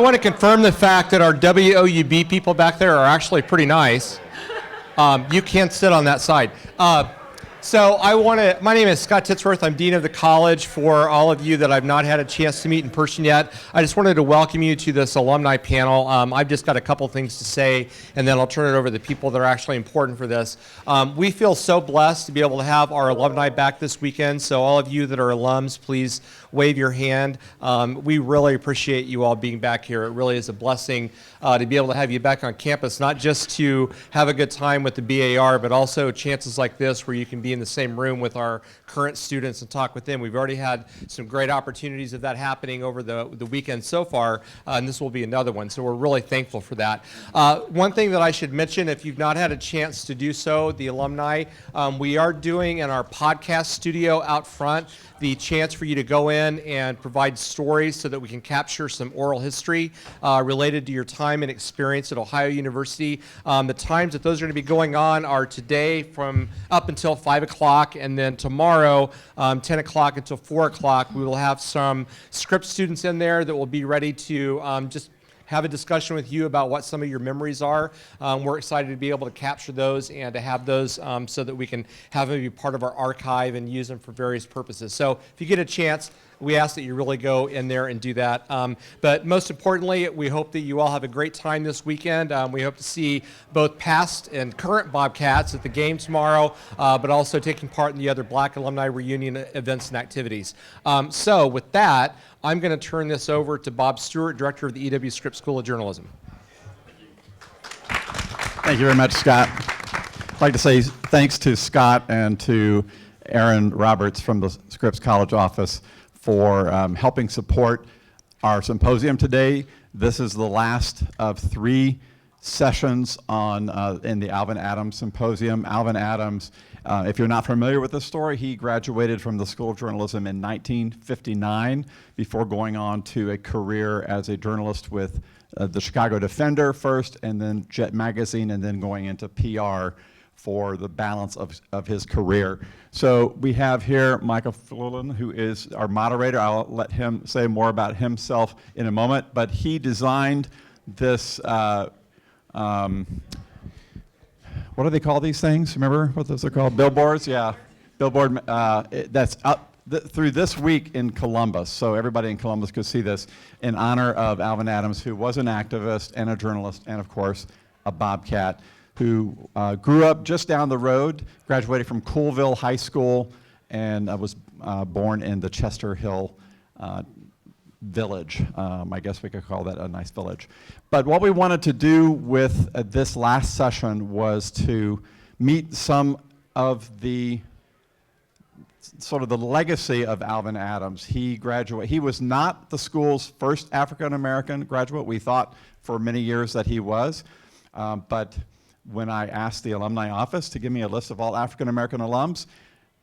I want to confirm the fact that our WOUB people back there are actually pretty nice. You can't sit on that side. My name is Scott Chatsworth. I'm Dean of the College. For all of you that I've not had a chance to meet in person yet, I just wanted to welcome you to this alumni panel. I've just got a couple things to say, and then I'll turn it over to the people that are actually important for this. We feel so blessed to be able to have our alumni back this weekend, so all of you that are alums, please wave your hand. We really appreciate you all being back here. It really is a blessing to be able to have you back on campus, not just to have a good time with the BAR, but also chances like this where you can be in the same room with our current students and talk with them. We've already had some great opportunities of that happening over the weekend so far, and this will be another one, so we're really thankful for that. One thing that I should mention, if you've not had a chance to do so, the alumni, we are doing in our podcast studio out front the chance for you to go in and provide stories so that we can capture some oral history related to your time and experience at Ohio University. The times that those are going to be going on are today from up until 5 o'clock, and then tomorrow 10 o'clock until 4 o'clock. We will have some script students in there that will be ready to just have a discussion with you about what some of your memories are. We're excited to be able to capture those and to have those so that we can have them be part of our archive and use them for various purposes. So if you get a chance, we ask that you really go in there and do that. But most importantly, we hope that you all have a great time this weekend. We hope to see both past and current Bobcats at the game tomorrow, but also taking part in the other Black Alumni Reunion events and activities. So with that, I'm going to turn this over to Bob Stewart, Director of the E.W. Scripps School of Journalism. Thank you very much, Scott. I'd like to say thanks to Scott and to Aaron Roberts from the Scripps College office for helping support our symposium today. This is the last of 3 sessions in the Alvin Adams Symposium. Alvin Adams, if you're not familiar with this story, he graduated from the School of Journalism in 1959 before going on to a career as a journalist with the Chicago Defender first, and then Jet Magazine, and then going into PR for the balance of his career. So we have here Micah Fluellen, who is our moderator. I'll let him say more about himself in a moment, but he designed this, what do they call these things? Remember what those are called? Billboards? Yeah, billboard, that's up through this week in Columbus, so everybody in Columbus could see this, in honor of Alvin Adams, who was an activist and a journalist, and of course, a Bobcat, who grew up just down the road, graduated from Coolville High School, and was born in the Chester Hill village. I guess we could call that a nice village. But what we wanted to do with this last session was to meet some of the sort of the legacy of Alvin Adams. He was not the school's first African-American graduate. We thought for many years that he was, but when I asked the alumni office to give me a list of all African-American alums,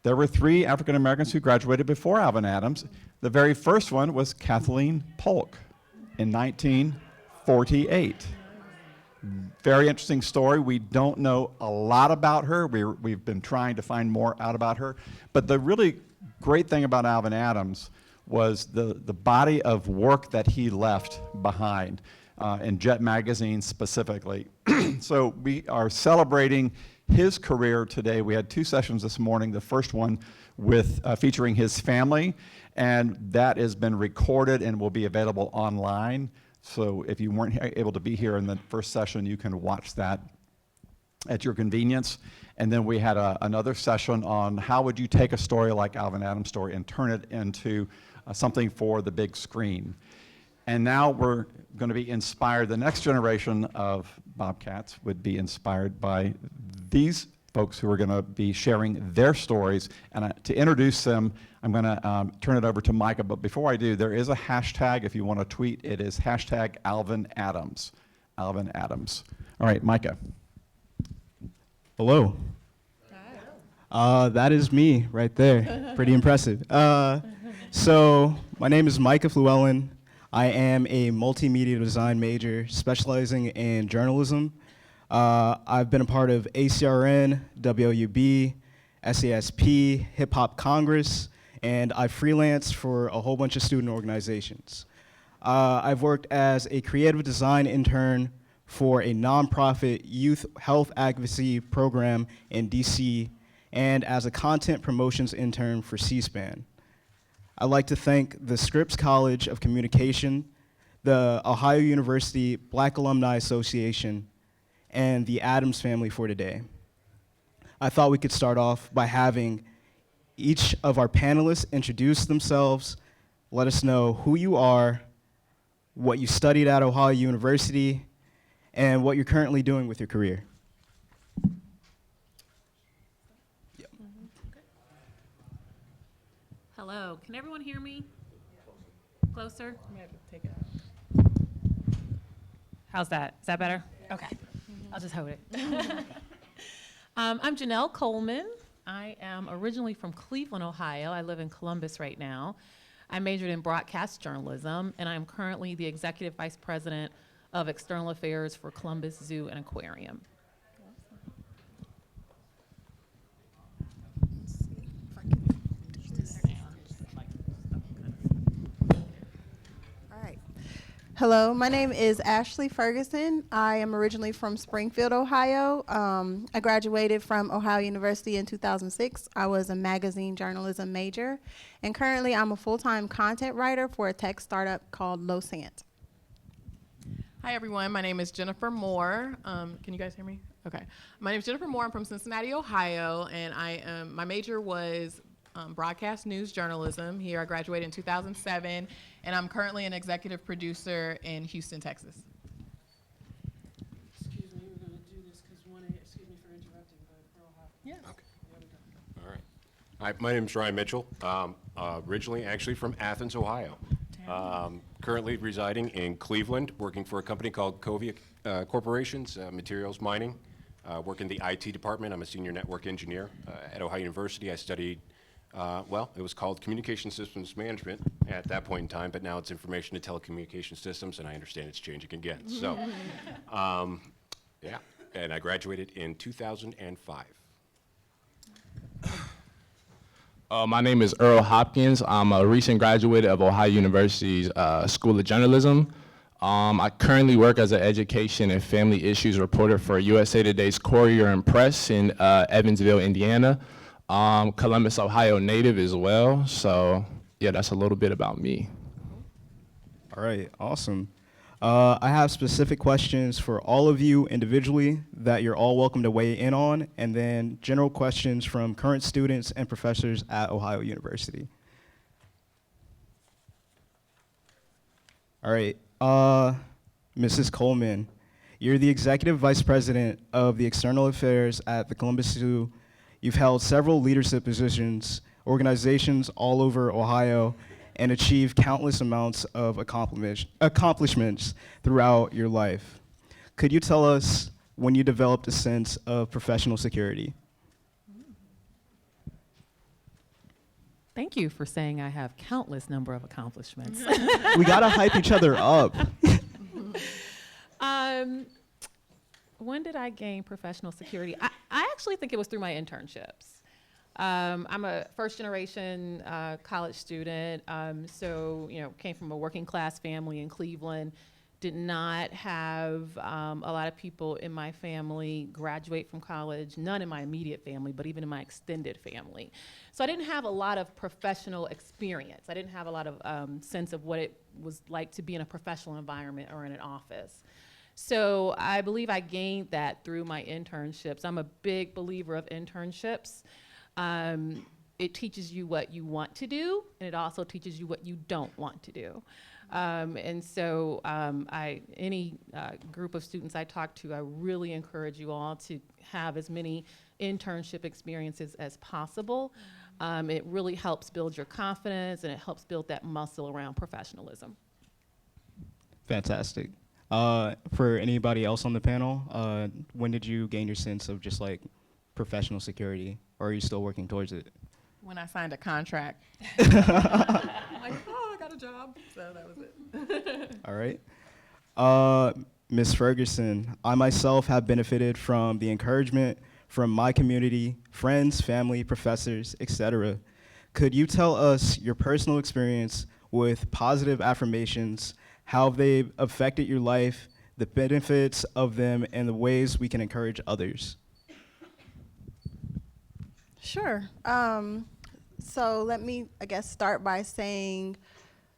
there were 3 African-Americans who graduated before Alvin Adams. The very first one was Kathleen Polk in 1948. Very interesting story. We don't know a lot about her. We've been trying to find more out about her. But the really great thing about Alvin Adams was the body of work that he left behind. In Jet Magazine specifically. So we are celebrating his career today. We had 2 sessions this morning. The first one with featuring his family, and that has been recorded and will be available online. So if you weren't able to be here in the first session, you can watch that at your convenience. And then we had another session on how would you take a story like Alvin Adams' story and turn it into something for the big screen. And now we're going to be inspired. The next generation of Bobcats would be inspired by these folks who are going to be sharing their stories. And to introduce them, I'm going to turn it over to Micah. But before I do, there is a hashtag. If you want to tweet, it is hashtag Alvin Adams. Alvin Adams. All right, Micah. Hello. Hi. That is me right there. Pretty impressive. So my name is Micah Fluellen. I am a multimedia design major specializing in journalism. I've been a part of ACRN, WOUB, SASP, Hip Hop Congress, and I freelance for a whole bunch of student organizations. I've worked as a creative design intern for a nonprofit youth health advocacy program in DC and as a content promotions intern for C-SPAN. I'd like to thank the Scripps College of Communication, the Ohio University Black Alumni Association, and the Adams family for today. I thought we could start off by having each of our panelists introduce themselves, let us know who you are, what you studied at Ohio University, and what you're currently doing with your career. Hello, can everyone hear me? Closer? I'm gonna have to take it. How's that? Is that better? Okay, I'll just hold it. I'm Janelle Coleman. I am originally from Cleveland, Ohio. I live in Columbus right now. I majored in broadcast journalism, and I'm currently the Executive Vice President of External Affairs for Columbus Zoo and Aquarium. All right. Hello, my name is Ashley Ferguson. I am originally from Springfield, Ohio. I graduated from Ohio University in 2006. I was a magazine journalism major, and currently I'm a full-time content writer for a tech startup called Losant. Hi everyone, my name is Jennifer Moore. Can you guys hear me? Okay. My name is Jennifer Moore. I'm from Cincinnati, Ohio, and my major was broadcast news journalism. Here I graduated in 2007, and I'm currently an executive producer in Houston, Texas. Excuse me, we're going to do this because excuse me for interrupting, but Earl Hopkins. Yeah. Okay. All right. Hi, my name is Wrienne Mitchell. Originally, actually from Athens, Ohio. Currently residing in Cleveland, working for a company called Covia Corporations, materials mining. Work in the IT department. I'm a senior network engineer. At Ohio University, I studied, well, it was called Communication Systems Management at that point in time, but now it's Information and Telecommunication Systems, and I understand it's changing again. So, yeah, and I graduated in 2005. My name is Earl Hopkins. I'm a recent graduate of Ohio University's School of Journalism. I currently work as an education and family issues reporter for USA Today's Courier and Press in Evansville, Indiana. Columbus, Ohio native as well. So yeah, that's a little bit about me. All right, awesome. I have specific questions for all of you individually that you're all welcome to weigh in on, and then general questions from current students and professors at Ohio University. All right, Mrs. Coleman, you're the Executive Vice President of the External Affairs at the Columbus Zoo. You've held several leadership positions, organizations all over Ohio, and achieved countless amounts of accomplishments throughout your life. Could you tell us when you developed a sense of professional security? Thank you for saying I have countless number of accomplishments. We gotta hype each other up. When did I gain professional security? I actually think it was through my internships. I'm a first-generation college student, so came from a working-class family in Cleveland. Did not have a lot of people in my family graduate from college. None in my immediate family, but even in my extended family. So I didn't have a lot of professional experience. I didn't have a lot of sense of what it was like to be in a professional environment or in an office. So I believe I gained that through my internships. I'm a big believer of internships. It teaches you what you want to do, and it also teaches you what you don't want to do. And so any group of students I talk to, I really encourage you all to have as many internship experiences as possible. It really helps build your confidence, and it helps build that muscle around professionalism. Fantastic. For anybody else on the panel, when did you gain your sense of just like professional security, or are you still working towards it? When I signed a contract. I'm like, oh, I got a job. So that was it. All right. Ms. Ferguson, I myself have benefited from the encouragement from my community, friends, family, professors, etc. Could you tell us your personal experience with positive affirmations, how they've affected your life, the benefits of them, and the ways we can encourage others. Sure. So let me, I guess, start by saying,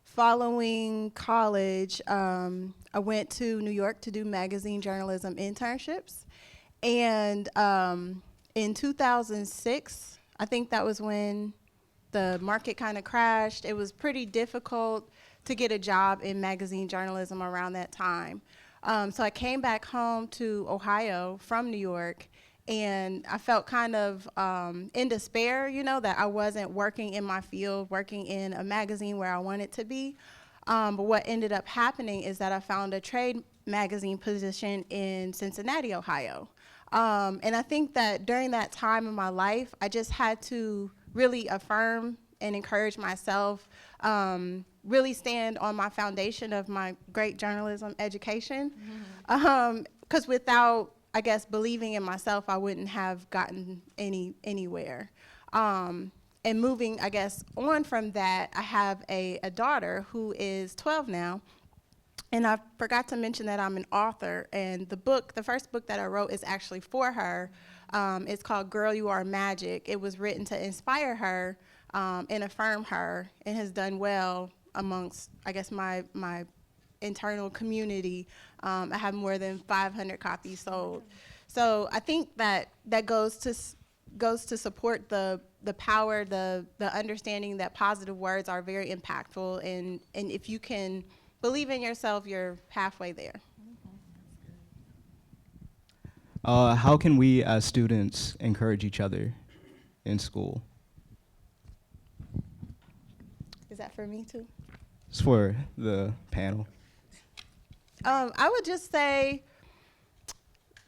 following college, I went to New York to do magazine journalism internships. And in 2006, I think that was when the market kind of crashed. It was pretty difficult to get a job in magazine journalism around that time. So I came back home to Ohio from New York, and I felt kind of in despair, you know, that I wasn't working in my field, working in a magazine where I wanted to be. But what ended up happening is that I found a trade magazine position in Cincinnati, Ohio. And I think that during that time in my life, I just had to really affirm and encourage myself, really stand on my foundation of my great journalism education. Because without, I guess, believing in myself, I wouldn't have gotten anywhere. And moving, I guess, on from that, I have a daughter who is 12 now. And I forgot to mention that I'm an author, and the first book that I wrote is actually for her. It's called Girl, You Are Magic. It was written to inspire her and affirm her, and has done well amongst, I guess, my internal community. I have more than 500 copies sold. So I think that goes to support the power, the understanding that positive words are very impactful, and if you can believe in yourself, you're halfway there. How can we as students encourage each other in school? Is that for me too? It's for the panel. I would just say,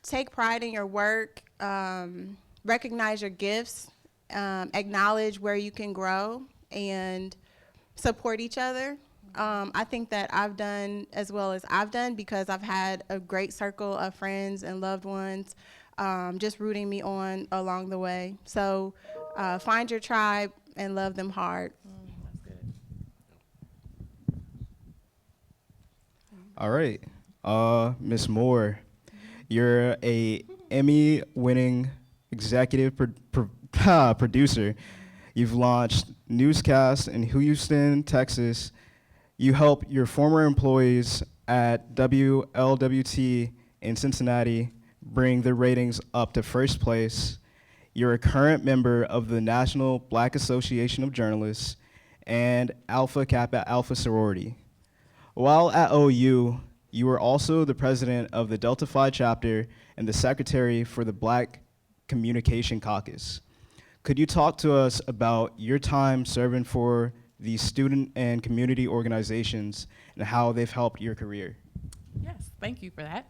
take pride in your work, recognize your gifts, acknowledge where you can grow, and support each other. I think that I've done as well as I've done because I've had a great circle of friends and loved ones just rooting me on along the way. So find your tribe and love them hard. That's good. All right. Ms. Moore, you're a Emmy-winning executive producer. You've launched newscasts in Houston, Texas. You help your former employees at WLWT in Cincinnati bring their ratings up to first place. You're a current member of the National Black Association of Journalists and Alpha Kappa Alpha sorority. While at OU, you were also the president of the Delta Phi chapter and the secretary for the Black Communication Caucus. Could you talk to us about your time serving for these student and community organizations and how they've helped your career? Yes, thank you for that.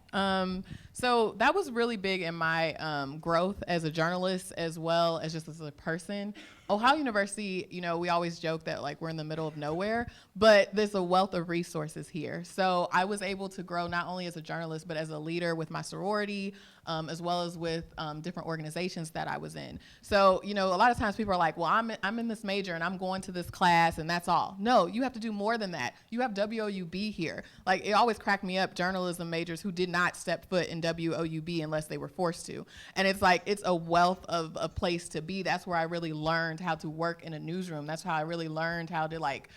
So that was really big in my growth as a journalist as well as just as a person. Ohio University, you know, we always joke that like we're in the middle of nowhere, but there's a wealth of resources here. So I was able to grow not only as a journalist, but as a leader with my sorority, as well as with different organizations that I was in. So, you know, a lot of times people are like, well, I'm in this major and I'm going to this class and that's all. No, you have to do more than that. You have WOUB here. Like, it always cracked me up, journalism majors who did not step foot in WOUB unless they were forced to. And it's like, it's a wealth of a place to be. That's where I really learned how to work in a newsroom. That's how I really learned how to like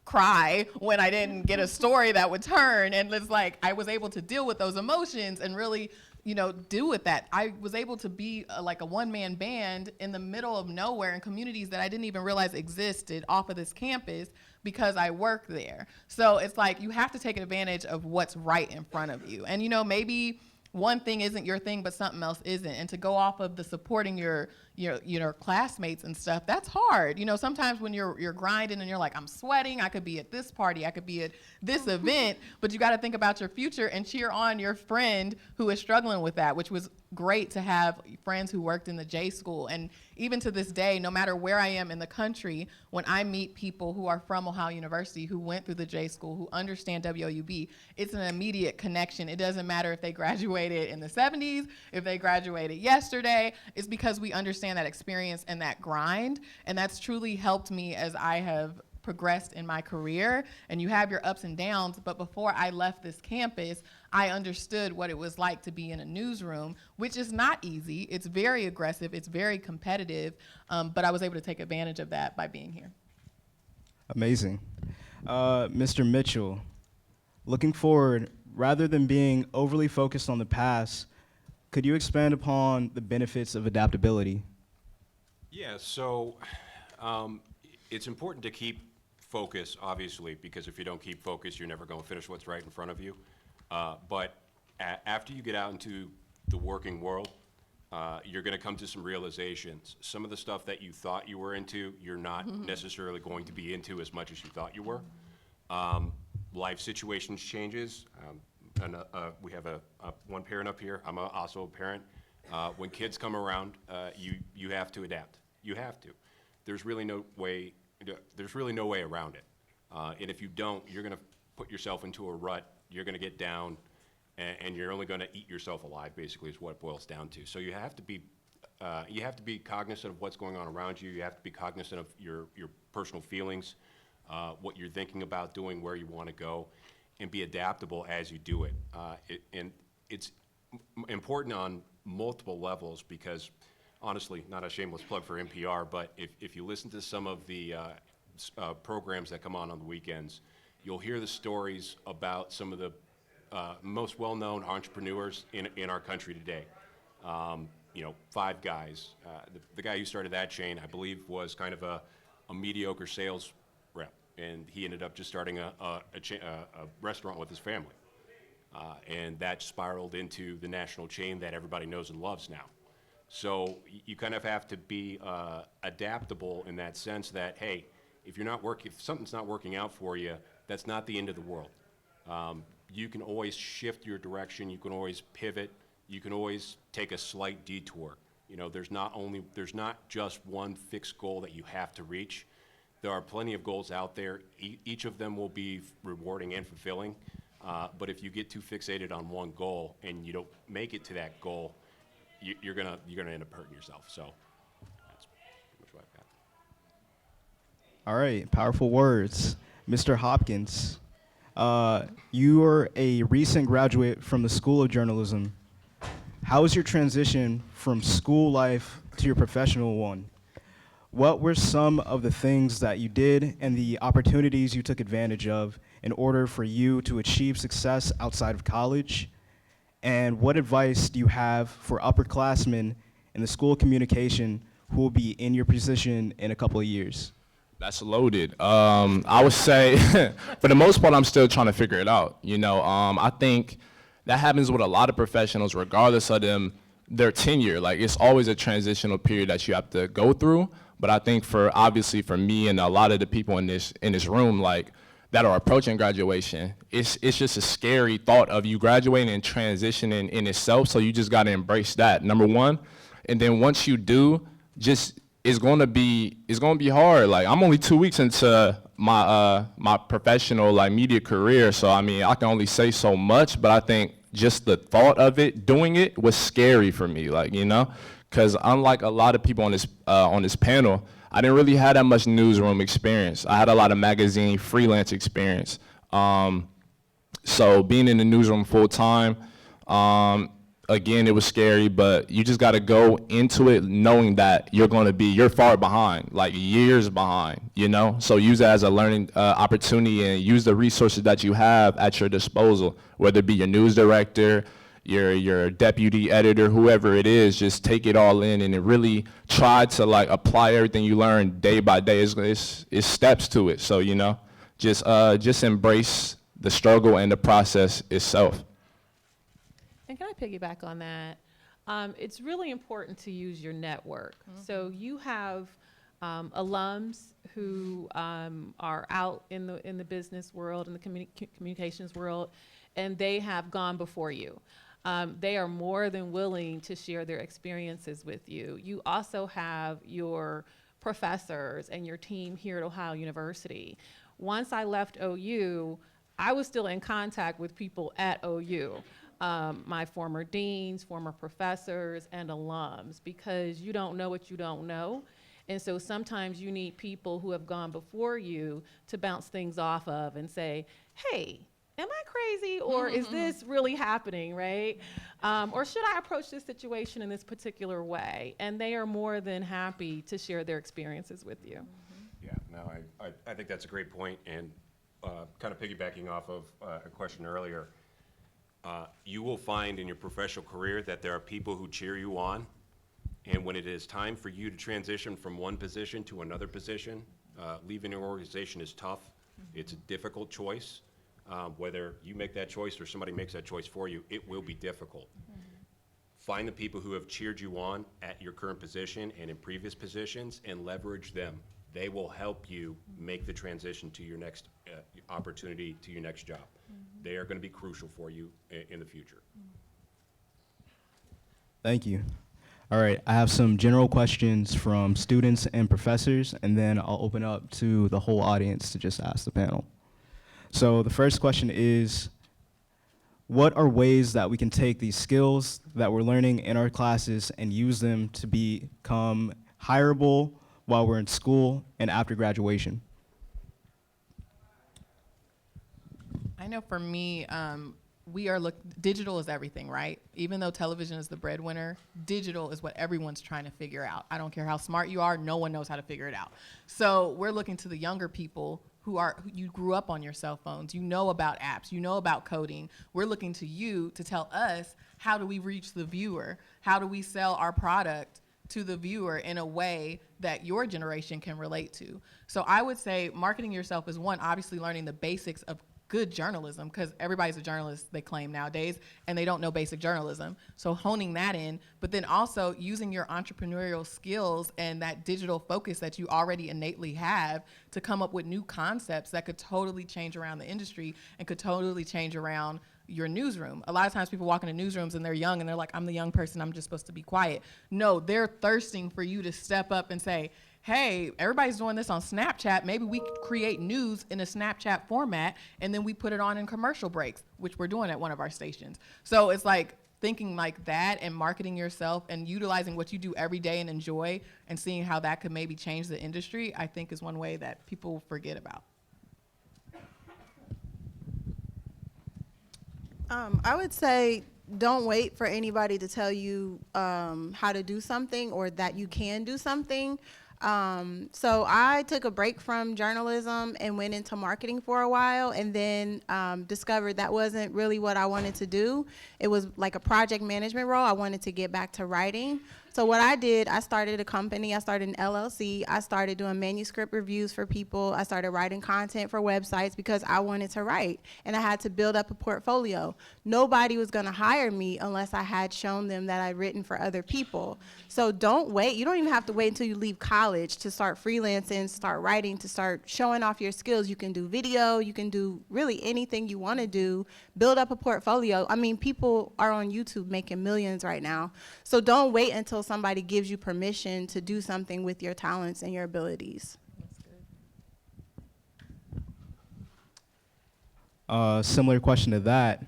cry when I didn't get a story that would turn. And it's like, I was able to deal with those emotions and really, you know, do with that. I was able to be like a one-man band in the middle of nowhere in communities that I didn't even realize existed off of this campus because I work there. So it's like, you have to take advantage of what's right in front of you. And, you know, maybe one thing isn't your thing, but something else isn't. And to go off of the supporting your classmates and stuff, that's hard. You know, sometimes when you're grinding and you're like, I'm sweating, I could be at this party, I could be at this event, but you got to think about your future and cheer on your friend who is struggling with that, which was great to have friends who worked in the J school. And even to this day, no matter where I am in the country, when I meet people who are from Ohio University, who went through the J school, who understand WOUB, it's an immediate connection. It doesn't matter if they graduated in the 70s, if they graduated yesterday, it's because we understand that experience and that grind. And that's truly helped me as I have progressed in my career, and you have your ups and downs, but before I left this campus, I understood what it was like to be in a newsroom, which is not easy. It's very aggressive, it's very competitive, but I was able to take advantage of that by being here. Amazing. Mr. Mitchell, looking forward, rather than being overly focused on the past, could you expand upon the benefits of adaptability? Yeah, so it's important to keep focus, obviously, because if you don't keep focus, you're never going to finish what's right in front of you. But after you get out into the working world, you're going to come to some realizations. Some of the stuff that you thought you were into, you're not necessarily going to be into as much as you thought you were. Life situations changes. And we have one parent up here. I'm also a parent. When kids come around, you have to adapt. You have to. There's really no way around it. And if you don't, you're going to put yourself into a rut. You're going to get down, and you're only going to eat yourself alive. Basically, is what it boils down to. So you have to be cognizant of what's going on around you. You have to be cognizant of your personal feelings, what you're thinking about doing, where you want to go, and be adaptable as you do it. And it's important on multiple levels because, honestly, not a shameless plug for NPR, but if you listen to some of the programs that come on the weekends, you'll hear the stories about some of the most well-known entrepreneurs in our country today. Five Guys. The guy who started that chain, I believe, was kind of a mediocre sales rep, and he ended up just starting a restaurant with his family. And that spiraled into the national chain that everybody knows and loves now. So you kind of have to be adaptable in that sense that, hey, if something's not working out for you, that's not the end of the world. You can always shift your direction. You can always pivot. You can always take a slight detour. There's not just one fixed goal that you have to reach. There are plenty of goals out there. Each of them will be rewarding and fulfilling. But if you get too fixated on one goal and you don't make it to that goal, you're gonna end up hurting yourself. So that's pretty much what I've got. All right, powerful words. Mr. Hopkins, you are a recent graduate from the School of Journalism. How was your transition from school life to your professional one? What were some of the things that you did and the opportunities you took advantage of in order for you to achieve success outside of college? And what advice do you have for upperclassmen in the School of Communication who will be in your position in a couple of years? That's loaded. I would say, for the most part, I'm still trying to figure it out. I think that happens with a lot of professionals, regardless of their tenure. Like, it's always a transitional period that you have to go through. But I think obviously for me and a lot of the people in this room, like, that are approaching graduation, it's just a scary thought of you graduating and transitioning in itself. So you just got to embrace that, number one. And then once you do, it's going to be hard. Like, I'm only 2 weeks into my professional media career, so I mean, I can only say so much. But I think just the thought of doing it was scary for me, because unlike a lot of people on this panel, I didn't really have that much newsroom experience. I had a lot of magazine freelance experience. So being in the newsroom full time, again, it was scary, but you just got to go into it knowing that you're far behind, like years behind, So use it as a learning opportunity and use the resources that you have at your disposal, whether it be your news director, your deputy editor, whoever it is. Just take it all in and really try to apply everything you learn day by day. It's steps to it. So, just embrace the struggle and the process itself. And can I piggyback on that? It's really important to use your network. So you have alums who are out in the business world, in the communications world, and they have gone before you. They are more than willing to share their experiences with you. You also have your professors and your team here at Ohio University. Once I left OU, I was still in contact with people at OU. My former deans, former professors, and alums, because you don't know what you don't know. And so sometimes you need people who have gone before you to bounce things off of and say, hey, am I crazy, or is this really happening, right? Or should I approach this situation in this particular way? And they are more than happy to share their experiences with you. Yeah, no, I think that's a great point, and kind of piggybacking off of a question earlier, you will find in your professional career that there are people who cheer you on, and when it is time for you to transition from one position to another position, leaving your organization is tough. It's a difficult choice. Whether you make that choice or somebody makes that choice for you, it will be difficult. Find the people who have cheered you on at your current position and in previous positions and leverage them. They will help you make the transition to your next opportunity, to your next job. They are going to be crucial for you in the future. Thank you. All right, I have some general questions from students and professors, and then I'll open up to the whole audience to just ask the panel. So the first question is, what are ways that we can take these skills that we're learning in our classes and use them to become hireable while we're in school and after graduation? I know for me, digital is everything, right? Even though television is the breadwinner, digital is what everyone's trying to figure out. I don't care how smart you are, no one knows how to figure it out. So we're looking to the younger people who you grew up on your cell phones, you know about apps, you know about coding. We're looking to you to tell us, how do we reach the viewer? How do we sell our product to the viewer in a way that your generation can relate to? So I would say marketing yourself is one, obviously learning the basics of good journalism, because everybody's a journalist, they claim nowadays, and they don't know basic journalism. So honing that in, but then also using your entrepreneurial skills and that digital focus that you already innately have to come up with new concepts that could totally change around the industry and could totally change around your newsroom. A lot of times people walk into newsrooms and they're young and they're like, I'm the young person, I'm just supposed to be quiet. No, they're thirsting for you to step up and say, hey, everybody's doing this on Snapchat. Maybe we could create news in a Snapchat format, and then we put it on in commercial breaks, which we're doing at one of our stations. So it's like thinking like that and marketing yourself and utilizing what you do every day and enjoy and seeing how that could maybe change the industry, I think is one way that people forget about. I would say don't wait for anybody to tell you how to do something or that you can do something. So I took a break from journalism and went into marketing for a while, and then discovered that wasn't really what I wanted to do. It was like a project management role. I wanted to get back to writing. So what I did, I started a company, I started an LLC, I started doing manuscript reviews for people, I started writing content for websites because I wanted to write, and I had to build up a portfolio. Nobody was gonna hire me unless I had shown them that I'd written for other people. So don't wait, you don't even have to wait until you leave college to start freelancing, start writing, to start showing off your skills. You can do video, you can do really anything you wanna do, build up a portfolio. I mean, people are on YouTube making millions right now. So don't wait until somebody gives you permission to do something with your talents and your abilities. Similar question to that.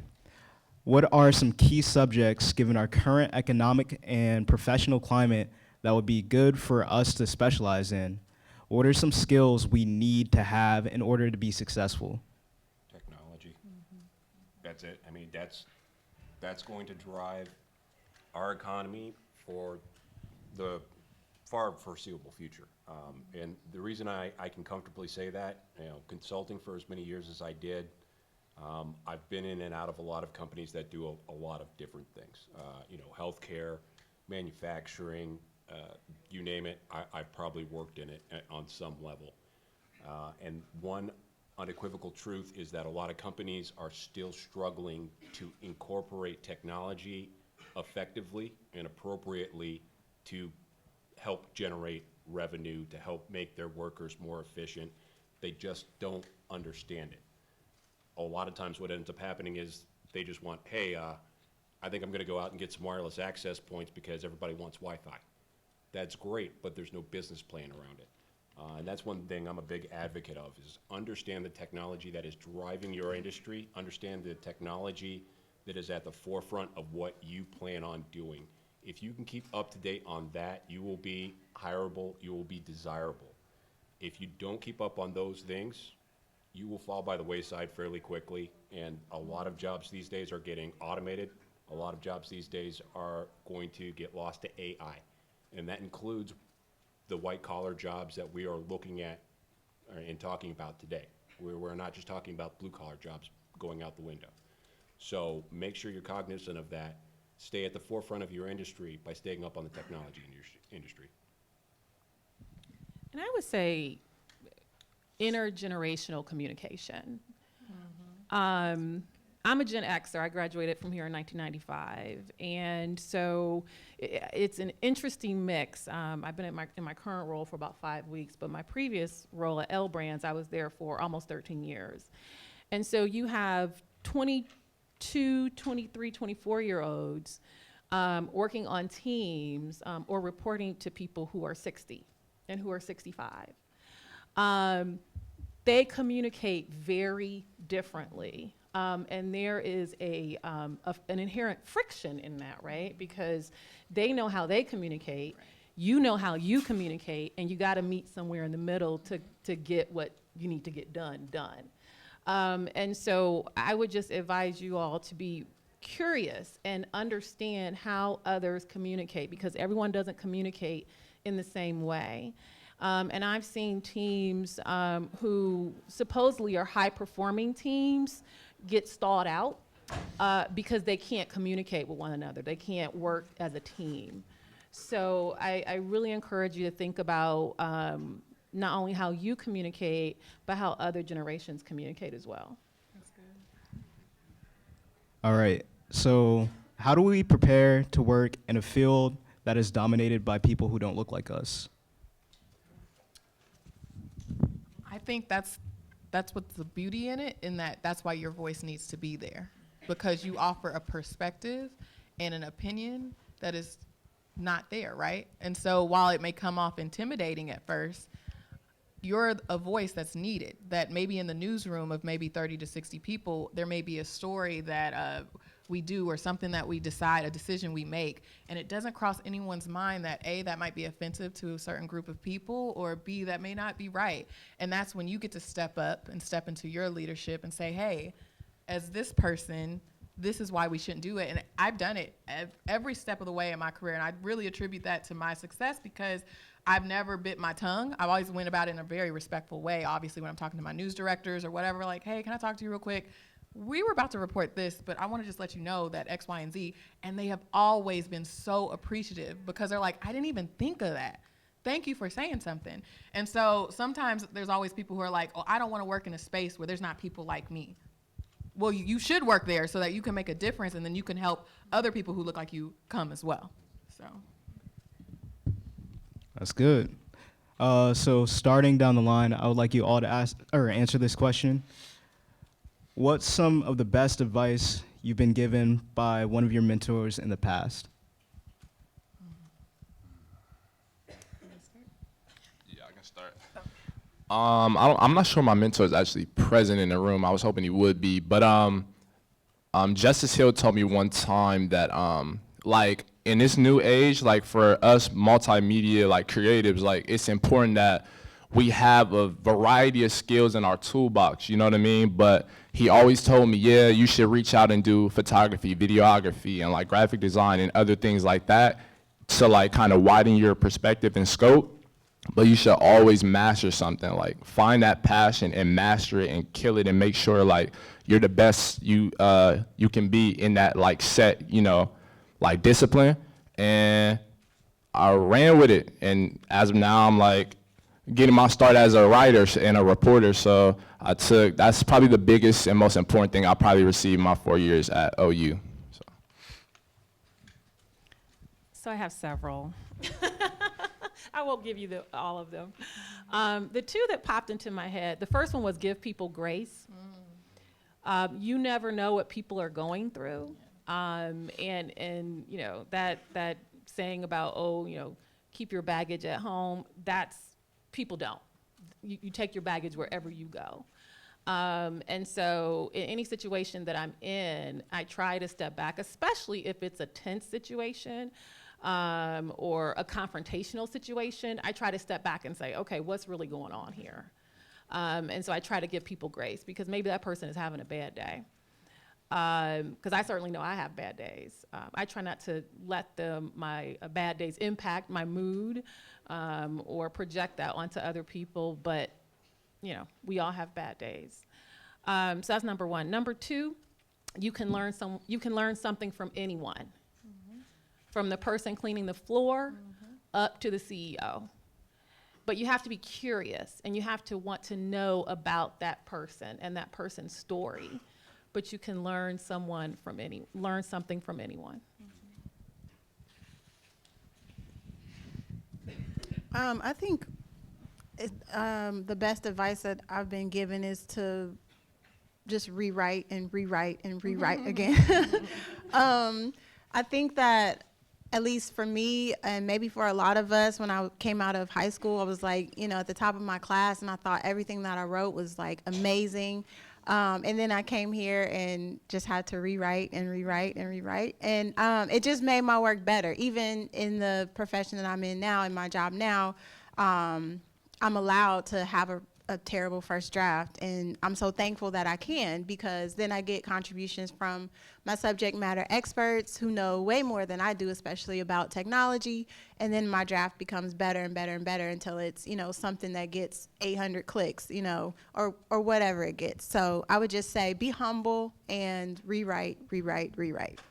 What are some key subjects, given our current economic and professional climate, that would be good for us to specialize in? What are some skills we need to have in order to be successful? Technology. That's it. I mean, that's going to drive our economy for the far foreseeable future. And the reason I can comfortably say that, consulting for as many years as I did, I've been in and out of a lot of companies that do a lot of different things. Healthcare, manufacturing, you name it, I've probably worked in it on some level. And one unequivocal truth is that a lot of companies are still struggling to incorporate technology effectively and appropriately to help generate revenue, to help make their workers more efficient. They just don't understand it. A lot of times what ends up happening is they just want, hey, I think I'm gonna go out and get some wireless access points because everybody wants Wi-Fi. That's great, but there's no business plan around it. And that's one thing I'm a big advocate of, is understand the technology that is driving your industry, understand the technology that is at the forefront of what you plan on doing. If you can keep up to date on that, you will be hireable, you will be desirable. If you don't keep up on those things, you will fall by the wayside fairly quickly, and a lot of jobs these days are getting automated. A lot of jobs these days are going to get lost to AI, and that includes the white-collar jobs that we are looking at and talking about today. We're not just talking about blue-collar jobs going out the window. So make sure you're cognizant of that. Stay at the forefront of your industry by staying up on the technology industry. And I would say intergenerational communication. I'm a Gen Xer. I graduated from here in 1995. And so it's an interesting mix. I've been in my current role for about 5 weeks, but my previous role at L Brands, I was there for almost 13 years. And so you have 22, 23, 24-year-olds working on teams or reporting to people who are 60 and who are 65. They communicate very differently. And there is an inherent friction in that, right? Because they know how they communicate, you know how you communicate, and you got to meet somewhere in the middle to get what you need to get done. And so I would just advise you all to be curious and understand how others communicate, because everyone doesn't communicate in the same way. And I've seen teams who supposedly are high-performing teams get stalled out because they can't communicate with one another. They can't work as a team. So I really encourage you to think about not only how you communicate, but how other generations communicate as well. That's good. All right. So how do we prepare to work in a field that is dominated by people who don't look like us? I think that's what's the beauty in it, in that that's why your voice needs to be there, because you offer a perspective and an opinion that is not there, right? And so while it may come off intimidating at first, you're a voice that's needed, that maybe in the newsroom of maybe 30 to 60 people, there may be a story that we do or something that we decide, a decision we make, and it doesn't cross anyone's mind that A, that might be offensive to a certain group of people, or B, that may not be right. And that's when you get to step up and step into your leadership and say, hey, as this person, this is why we shouldn't do it. And I've done it every step of the way in my career, and I really attribute that to my success because I've never bit my tongue. I've always went about it in a very respectful way. Obviously, when I'm talking to my news directors or whatever, like, hey, can I talk to you real quick? We were about to report this, but I want to just let you know that X, Y, and Z. And they have always been so appreciative because they're like, I didn't even think of that. Thank you for saying something. And so sometimes there's always people who are like, oh, I don't want to work in a space where there's not people like me. Well, you should work there so that you can make a difference, and then you can help other people who look like you come as well. So That's good. So starting down the line, I would like you all to ask or answer this question. What's some of the best advice you've been given by one of your mentors in the past? Yeah, I can start. I'm not sure my mentor is actually present in the room. I was hoping he would be, but Justice Hill told me one time that like in this new age, like for us multimedia like creatives, like it's important that we have a variety of skills in our toolbox, you know what I mean? But he always told me, yeah, you should reach out and do photography, videography, and like graphic design and other things like that to like kind of widen your perspective and scope. But you should always master something, like find that passion and master it and kill it and make sure like you're the best you can be in that like set, you know, like discipline. And I ran with it. And as of now, I'm like getting my start as a writer and a reporter. So that's probably the biggest and most important thing I probably received in my 4 years at OU. So I have several. I won't give you all of them. The two that popped into my head, the first one was give people grace. You never know what people are going through. And you know, that saying about, oh, you know, keep your baggage at home, people don't. You take your baggage wherever you go. And so in any situation that I'm in, I try to step back, especially if it's a tense situation. or a confrontational situation, I try to step back and say, okay, what's really going on here? And so I try to give people grace because maybe that person is having a bad day. Because I certainly know I have bad days. I try not to let my bad days impact my mood or project that onto other people, but you know, we all have bad days. So that's number one. Number two, you can learn something from anyone, from the person cleaning the floor up to the CEO. But you have to be curious and you have to want to know about that person and that person's story. But you can learn something from anyone. I think the best advice that I've been given is to just rewrite and rewrite and rewrite again. I think that, at least for me, and maybe for a lot of us, when I came out of high school, I was like, you know, at the top of my class, and I thought everything that I wrote was like amazing. And then I came here and just had to rewrite and rewrite and rewrite. And it just made my work better. Even in the profession that I'm in now, in my job now, I'm allowed to have a terrible first draft. And I'm so thankful that I can, because then I get contributions from my subject matter experts who know way more than I do, especially about technology. And then my draft becomes better and better and better until it's, you know, something that gets 800 clicks, you know, or whatever it gets. So I would just say be humble and rewrite, rewrite, rewrite.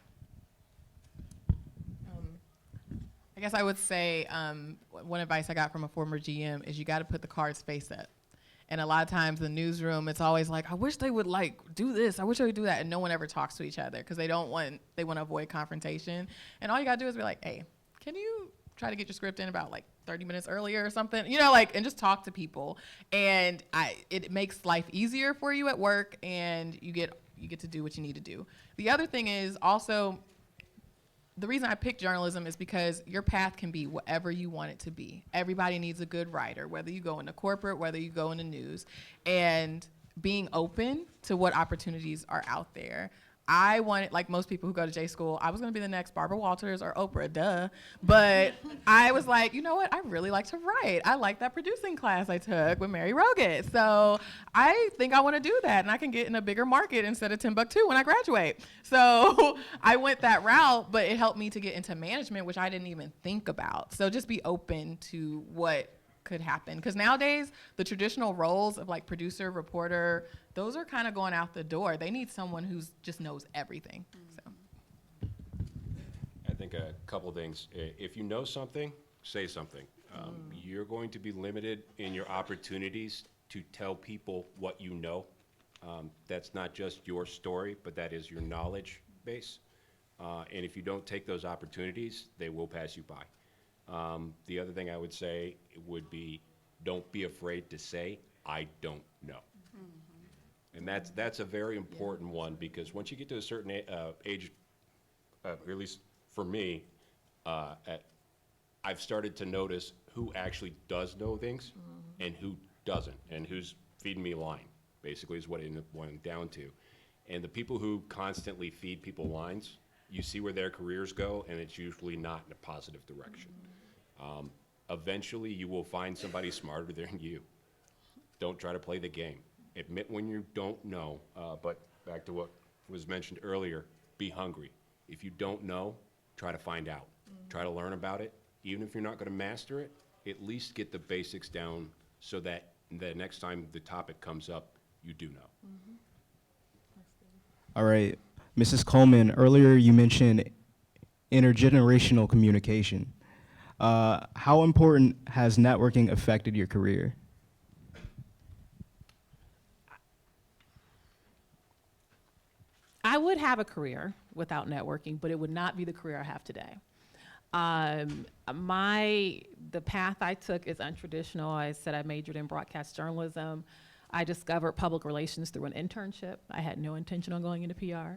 I guess I would say one advice I got from a former GM is you got to put the cards face up. And a lot of times in the newsroom, it's always like, I wish they would like do this. I wish they would do that. And no one ever talks to each other because they want to avoid confrontation. And all you got to do is be like, hey, can you try to get your script in about like 30 minutes earlier or something? You know, like, and just talk to people. And it makes life easier for you at work, and you get to do what you need to do. The other thing is also, the reason I picked journalism is because your path can be whatever you want it to be. Everybody needs a good writer, whether you go into corporate, whether you go into news, and being open to what opportunities are out there. I wanted, like most people who go to J school, I was gonna be the next Barbara Walters or Oprah, duh. But I was like, you know what, I really like to write. I like that producing class I took with Mary Roget. So I think I wanna do that, and I can get in a bigger market instead of Timbuktu when I graduate. So I went that route, but it helped me to get into management, which I didn't even think about. So just be open to what could happen. Because nowadays, the traditional roles of like producer, reporter, those are kind of going out the door. They need someone who just knows everything. So. I think a couple things. If you know something, say something. You're going to be limited in your opportunities to tell people what you know. That's not just your story, but that is your knowledge base. And if you don't take those opportunities, they will pass you by. The other thing I would say would be, don't be afraid to say, I don't know. And that's a very important one, because once you get to a certain age, or at least for me, I've started to notice who actually does know things and who doesn't, and who's feeding me a line, basically, is what it went down to. And the people who constantly feed people lines, you see where their careers go, and it's usually not in a positive direction. Eventually, you will find somebody smarter than you. Don't try to play the game. Admit when you don't know, but back to what was mentioned earlier, be hungry. If you don't know, try to find out. Try to learn about it. Even if you're not going to master it, at least get the basics down so that the next time the topic comes up, you do know. All right. Mrs. Coleman, earlier you mentioned intergenerational communication. How important has networking affected your career? I would have a career without networking, but it would not be the career I have today. The path I took is untraditional. I said I majored in broadcast journalism. I discovered public relations through an internship. I had no intention on going into PR.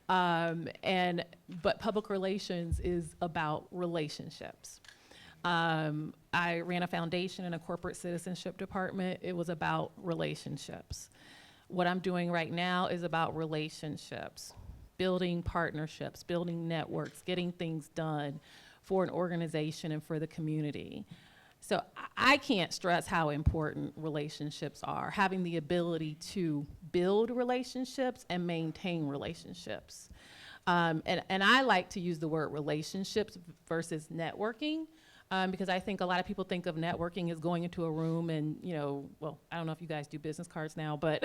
But public relations is about relationships. I ran a foundation and a corporate citizenship department. It was about relationships. What I'm doing right now is about relationships, building partnerships, building networks, getting things done for an organization and for the community. So I can't stress how important relationships are, having the ability to build relationships and maintain relationships. And I like to use the word relationships versus networking, because I think a lot of people think of networking as going into a room and, well, I don't know if you guys do business cards now, but,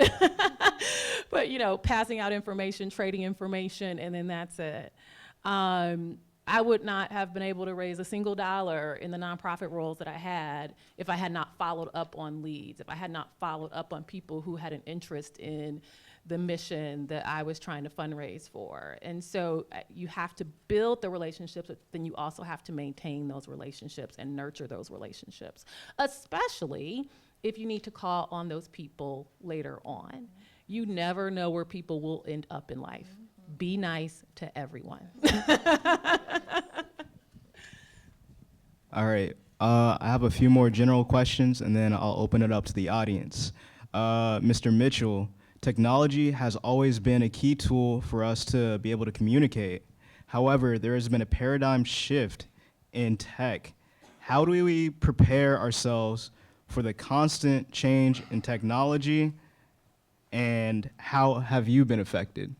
but passing out information, trading information, and then that's it. I would not have been able to raise a single dollar in the nonprofit roles that I had if I had not followed up on leads, if I had not followed up on people who had an interest in the mission that I was trying to fundraise for. And so you have to build the relationships, but then you also have to maintain those relationships and nurture those relationships, especially if you need to call on those people later on. You never know where people will end up in life. Be nice to everyone. All right. I have a few more general questions, and then I'll open it up to the audience. Mr. Mitchell, technology has always been a key tool for us to be able to communicate. However, there has been a paradigm shift in tech. How do we prepare ourselves for the constant change in technology, and how have you been affected?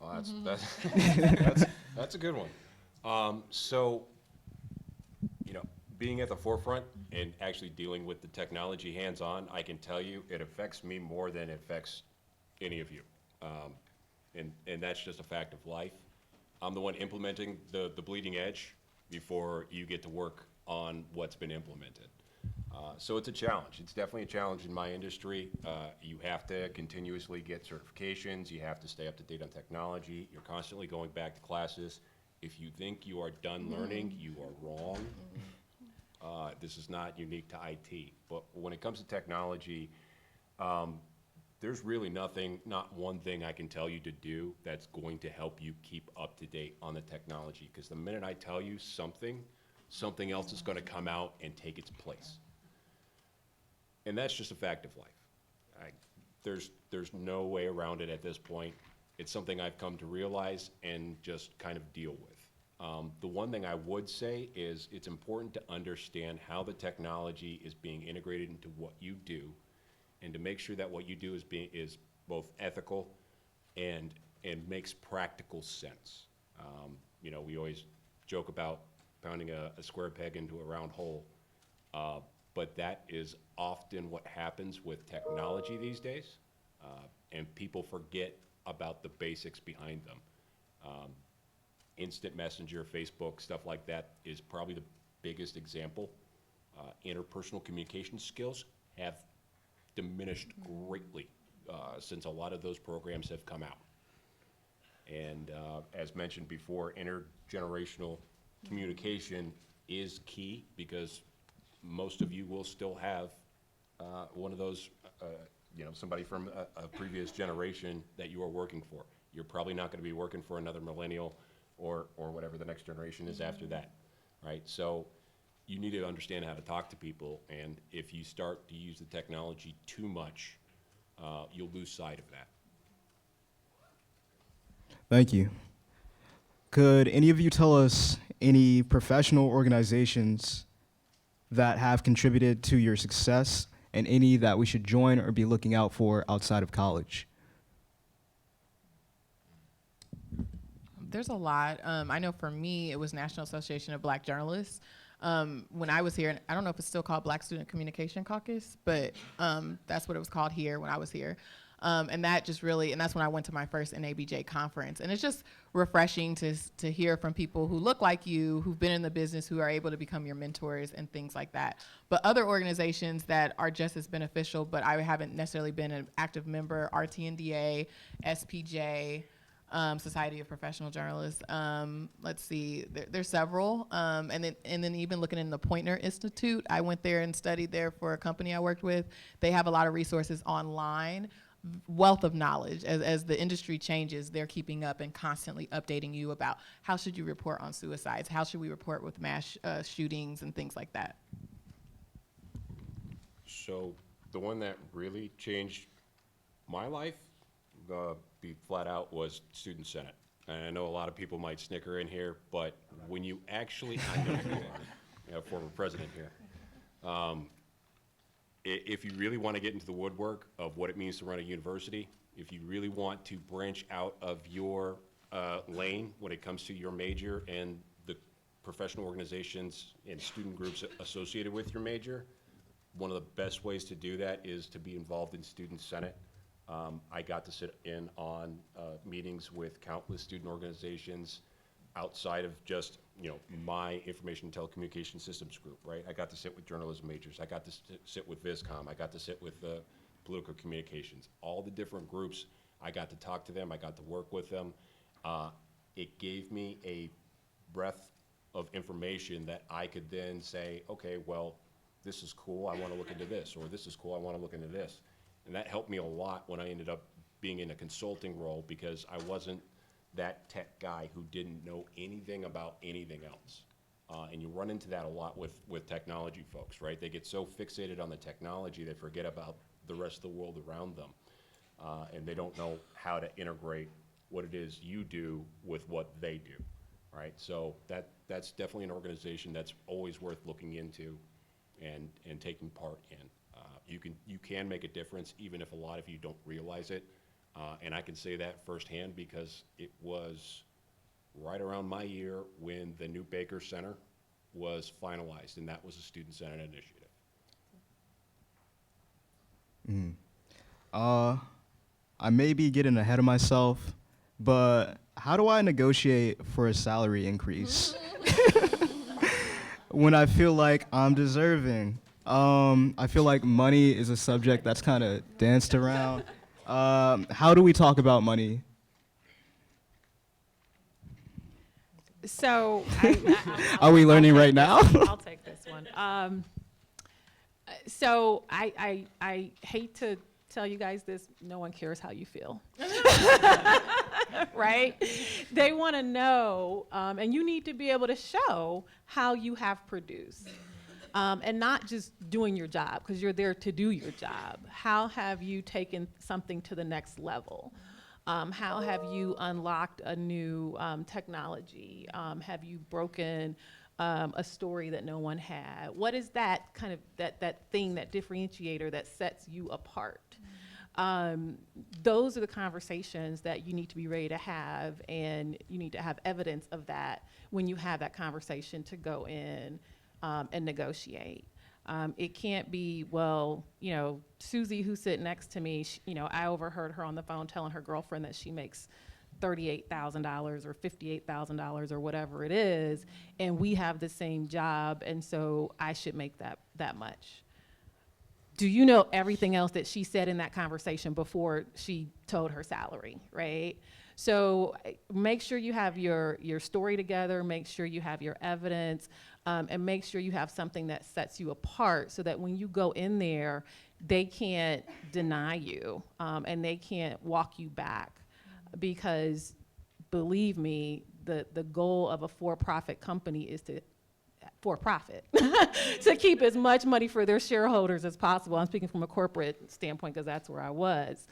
Well, that's a good one. So, being at the forefront and actually dealing with the technology hands-on, I can tell you it affects me more than it affects any of you. And that's just a fact of life. I'm the one implementing the bleeding edge before you get to work on what's been implemented. So it's a challenge. It's definitely a challenge in my industry. You have to continuously get certifications. You have to stay up to date on technology. You're constantly going back to classes. If you think you are done learning, you are wrong. This is not unique to IT. But when it comes to technology, there's really not one thing I can tell you to do that's going to help you keep up to date on the technology. Because the minute I tell you something else is going to come out and take its place. And that's just a fact of life. There's no way around it at this point. It's something I've come to realize and just kind of deal with. The one thing I would say is it's important to understand how the technology is being integrated into what you do, and to make sure that what you do is both ethical and makes practical sense. We always joke about pounding a square peg into a round hole. But that is often what happens with technology these days, and people forget about the basics behind them. Instant messenger, Facebook, stuff like that is probably the biggest example. Interpersonal communication skills have diminished greatly since a lot of those programs have come out. And as mentioned before, intergenerational communication is key, because most of you will still have one of those, somebody from a previous generation that you are working for. You're probably not going to be working for another millennial or whatever the next generation is after that, right? So you need to understand how to talk to people, and if you start to use the technology too much, you'll lose sight of that. Thank you. Could any of you tell us any professional organizations that have contributed to your success, and any that we should join or be looking out for outside of college? There's a lot. I know for me, it was National Association of Black Journalists. When I was here, and I don't know if it's still called Black Student Communication Caucus, but that's what it was called here when I was here. And that just really, and that's when I went to my first NABJ conference. And it's just refreshing to hear from people who look like you, who've been in the business, who are able to become your mentors and things like that. But other organizations that are just as beneficial, but I haven't necessarily been an active member, RTNDA, SPJ, Society of Professional Journalists. Let's see, there's several. And then even looking in the Poynter Institute, I went there and studied there for a company I worked with. They have a lot of resources online, wealth of knowledge. As the industry changes, they're keeping up and constantly updating you about how should you report on suicides, how should we report with mass shootings and things like that. So the one that really changed my life, be flat out, was Student Senate. and I know a lot of people might snicker in here, but when you actually, I know you are, former president here. If you really want to get into the woodwork of what it means to run a university, if you really want to branch out of your lane when it comes to your major and the professional organizations and student groups associated with your major, one of the best ways to do that is to be involved in Student Senate. I got to sit in on meetings with countless student organizations outside of just, my information and telecommunication systems group, right? I got to sit with journalism majors. I got to sit with VisCom. I got to sit with political communications. All the different groups, I got to talk to them. I got to work with them. It gave me a breadth of information that I could then say, okay, well, this is cool, I want to look into this, or this is cool, I want to look into this. And that helped me a lot when I ended up being in a consulting role, because I wasn't that tech guy who didn't know anything about anything else. And you run into that a lot with technology folks, right? They get so fixated on the technology, they forget about the rest of the world around them. And they don't know how to integrate what it is you do with what they do, right? So that's definitely an organization that's always worth looking into and taking part in. You can make a difference even if a lot of you don't realize it. And I can say that firsthand because it was right around my year when the new Baker Center was finalized, and that was a Student Senate initiative. I may be getting ahead of myself, but how do I negotiate for a salary increase when I feel like I'm deserving? I feel like money is a subject that's kind of danced around. How do we talk about money? So, Are we learning right now? I'll take this one. So I hate to tell you guys this, no one cares how you feel. Right? They want to know, and you need to be able to show how you have produced. And not just doing your job, because you're there to do your job. How have you taken something to the next level? How have you unlocked a new technology? Have you broken a story that no one had? What is that kind of, that thing, that differentiator that sets you apart? Those are the conversations that you need to be ready to have, and you need to have evidence of that when you have that conversation to go in and negotiate. It can't be, well, Susie, who's sitting next to me, I overheard her on the phone telling her girlfriend that she makes $38,000 or $58,000 or whatever it is, and we have the same job, and so I should make that much. Do you know everything else that she said in that conversation before she told her salary, right? So make sure you have your story together, make sure you have your evidence, and make sure you have something that sets you apart so that when you go in there, they can't deny you, and they can't walk you back. Because believe me, the goal of a for-profit company is for-profit, to keep as much money for their shareholders as possible. I'm speaking from a corporate standpoint because that's where I was.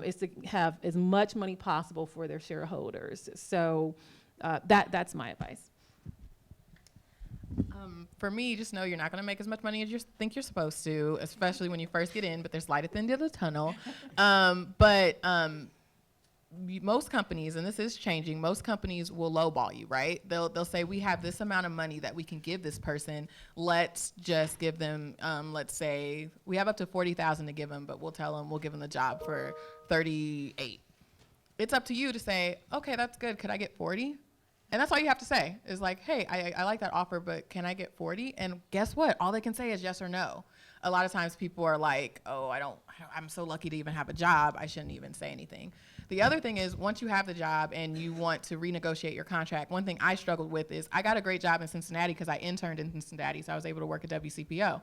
Is to have as much money possible for their shareholders. So that's my advice. For me, just know you're not going to make as much money as you think you're supposed to, especially when you first get in, but there's light at the end of the tunnel. Most companies, and this is changing, most companies will lowball you, right? They'll say, we have this amount of money that we can give this person. Let's just give them, let's say, we have up to $40,000 to give them, but we'll tell them we'll give them the job for $38,000. It's up to you to say, okay, that's good. Could I get 40? And that's all you have to say is like, hey, I like that offer, but can I get 40? And guess what? All they can say is yes or no. A lot of times people are like, oh, I'm so lucky to even have a job. I shouldn't even say anything. The other thing is, once you have the job and you want to renegotiate your contract, one thing I struggled with is I got a great job in Cincinnati because I interned in Cincinnati, so I was able to work at WCPO.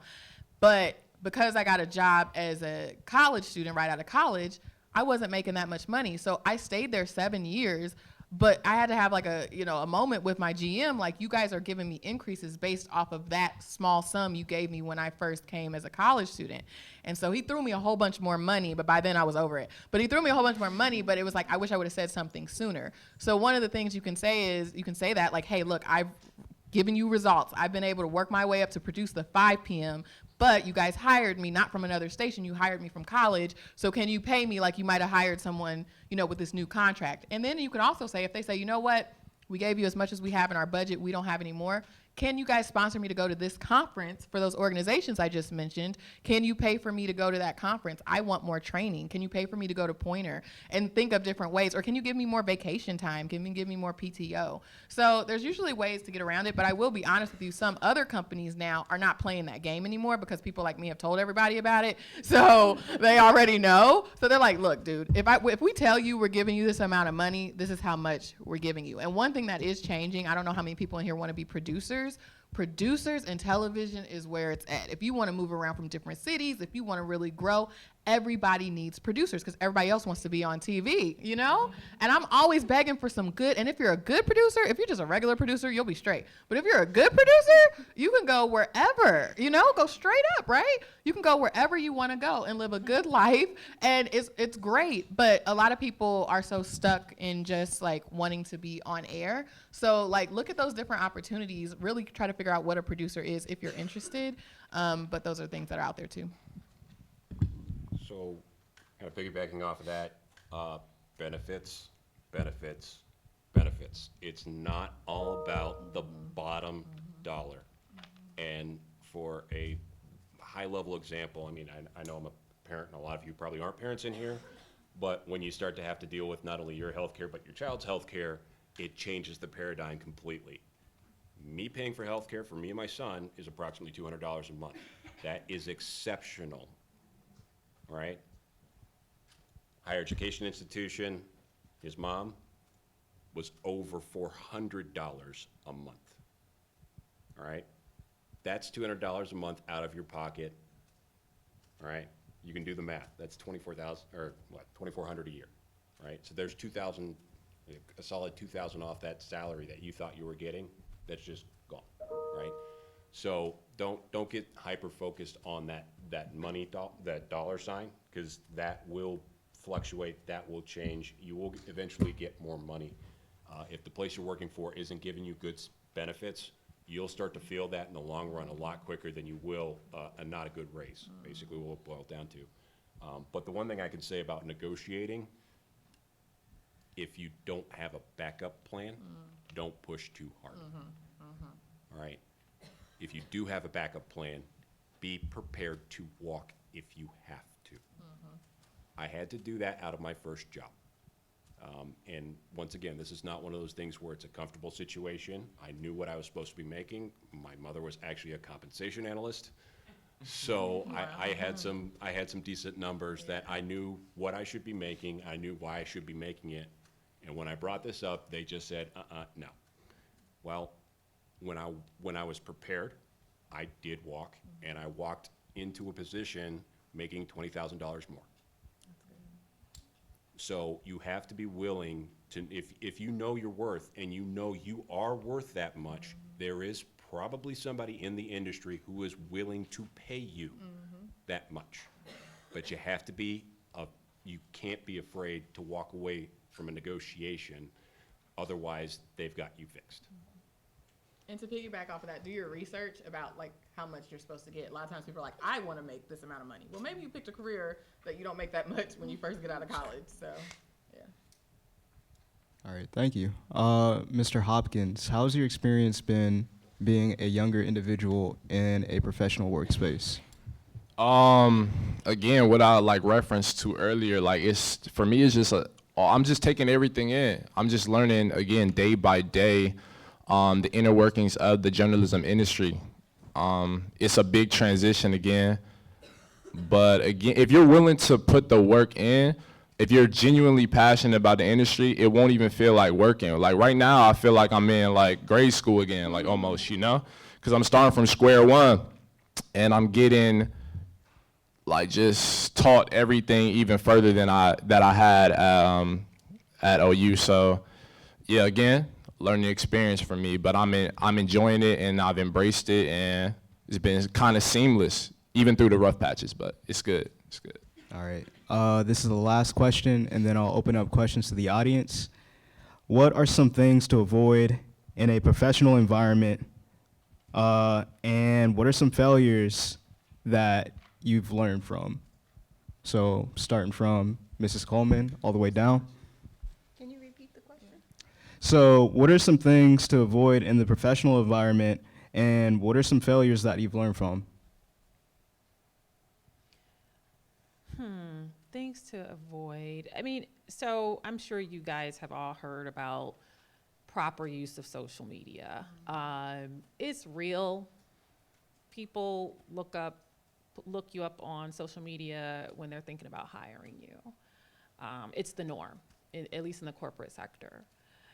But because I got a job as a college student right out of college, I wasn't making that much money. So I stayed there 7 years, But I had to have like a moment with my GM, like, you guys are giving me increases based off of that small sum you gave me when I first came as a college student. And so he threw me a whole bunch more money, but by then I was over it. But he threw me a whole bunch more money, but it was like, I wish I would have said something sooner. So one of the things you can say is, you can say that, like, hey, look, I've given you results. I've been able to work my way up to produce the 5 p.m., but you guys hired me not from another station, you hired me from college, so can you pay me like you might have hired someone, with this new contract? And then you can also say, if they say, you know what, we gave you as much as we have in our budget, we don't have any more, can you guys sponsor me to go to this conference for those organizations I just mentioned? Can you pay for me to go to that conference? I want more training. Can you pay for me to go to Pointer? And think of different ways. Or can you give me more vacation time? Can you give me more PTO? So there's usually ways to get around it, but I will be honest with you, some other companies now are not playing that game anymore because people like me have told everybody about it. So they already know. So they're like, look, dude, if we tell you we're giving you this amount of money, this is how much we're giving you. And one thing that is changing, I don't know how many people in here want to be producers. Producers and television is where it's at. If you want to move around from different cities, if you want to really grow, everybody needs producers because everybody else wants to be on TV, And I'm always begging for some good. And if you're a good producer, if you're just a regular producer, you'll be straight. But if you're a good producer, you can go wherever, go straight up, right? You can go wherever you want to go and live a good life. And it's great. But a lot of people are so stuck in just like wanting to be on air. So like look at those different opportunities, really try to figure out what a producer is if you're interested. But those are things that are out there too. So, kind of piggybacking off of that, benefits. It's not all about the bottom dollar. And for a high-level example, I mean, I know I'm a parent, and a lot of you probably aren't parents in here, but when you start to have to deal with not only your health care, but your child's health care, it changes the paradigm completely. Me paying for health care for me and my son is approximately $200 a month. That is exceptional. Right? Higher education institution, his mom was over $400 a month. All right? That's $200 a month out of your pocket. All right? You can do the math. That's $24,000 or what? $2,400 a year. Right? So there's $2,000, a solid $2,000 off that salary that you thought you were getting. That's just gone. Right? So don't get hyper focused on that money, that dollar sign, because that will fluctuate, that will change. You will eventually get more money. If the place you're working for isn't giving you good benefits, you'll start to feel that in the long run a lot quicker than you will not a good raise, basically what it boils down to. But the one thing I can say about negotiating, if you don't have a backup plan, don't push too hard. All right? If you do have a backup plan, be prepared to walk if you have to. I had to do that out of my first job. And once again, this is not one of those things where it's a comfortable situation. I knew what I was supposed to be making. My mother was actually a compensation analyst. So I had some decent numbers that I knew what I should be making. I knew why I should be making it. And when I brought this up, they just said, no. Well, when I was prepared, I did walk, and I walked into a position making $20,000 more. So you have to be willing to, if you know your worth and you know you are worth that much, there is probably somebody in the industry who is willing to pay you that much. But you have to be, you can't be afraid to walk away from a negotiation, otherwise they've got you fixed. And to piggyback off of that, do your research about like how much you're supposed to get. A lot of times people are like, I want to make this amount of money. Well, maybe you picked a career that you don't make that much when you first get out of college. So, yeah. All right, thank you. Mr. Hopkins, how's your experience been being a younger individual in a professional workspace? Again, what I like referenced to earlier, like for me, it's just I'm just taking everything in. I'm just learning again day by day. The inner workings of the journalism industry. It's a big transition again, but again, if you're willing to put the work in, if you're genuinely passionate about the industry, it won't even feel like working. Like right now, I feel like I'm in like grade school again, like almost, because I'm starting from square one, and I'm getting like just taught everything even further than I had at OU. So. yeah, again, learning experience for me, but I'm enjoying it and I've embraced it, and it's been kind of seamless, even through the rough patches, but it's good, it's good. All right. This is the last question, and then I'll open up questions to the audience. What are some things to avoid in a professional environment, and what are some failures that you've learned from? So starting from Mrs. Coleman all the way down. Can you repeat the question? So what are some things to avoid in the professional environment, and what are some failures that you've learned from? Things to avoid. I mean, so I'm sure you guys have all heard about proper use of social media. It's real. People look you up on social media when they're thinking about hiring you. It's the norm, at least in the corporate sector.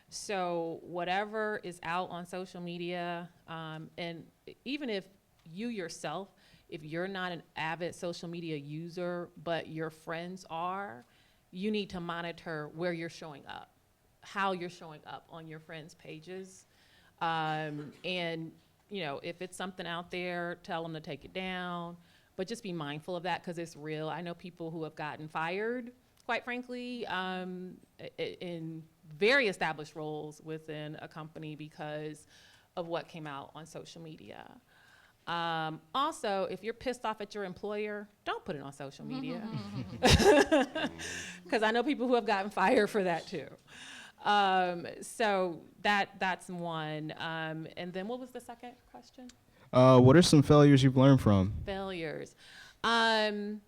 So whatever is out on social media, and even if you yourself, if you're not an avid social media user, but your friends are, you need to monitor where you're showing up, how you're showing up on your friends' pages. And you know, if it's something out there, tell them to take it down, but just be mindful of that because it's real. I know people who have gotten fired, quite frankly, in very established roles within a company because of what came out on social media. Also, if you're pissed off at your employer, don't put it on social media. Because I know people who have gotten fired for that too. So that's one. And then what was the second question? What are some failures you've learned from? Failures. I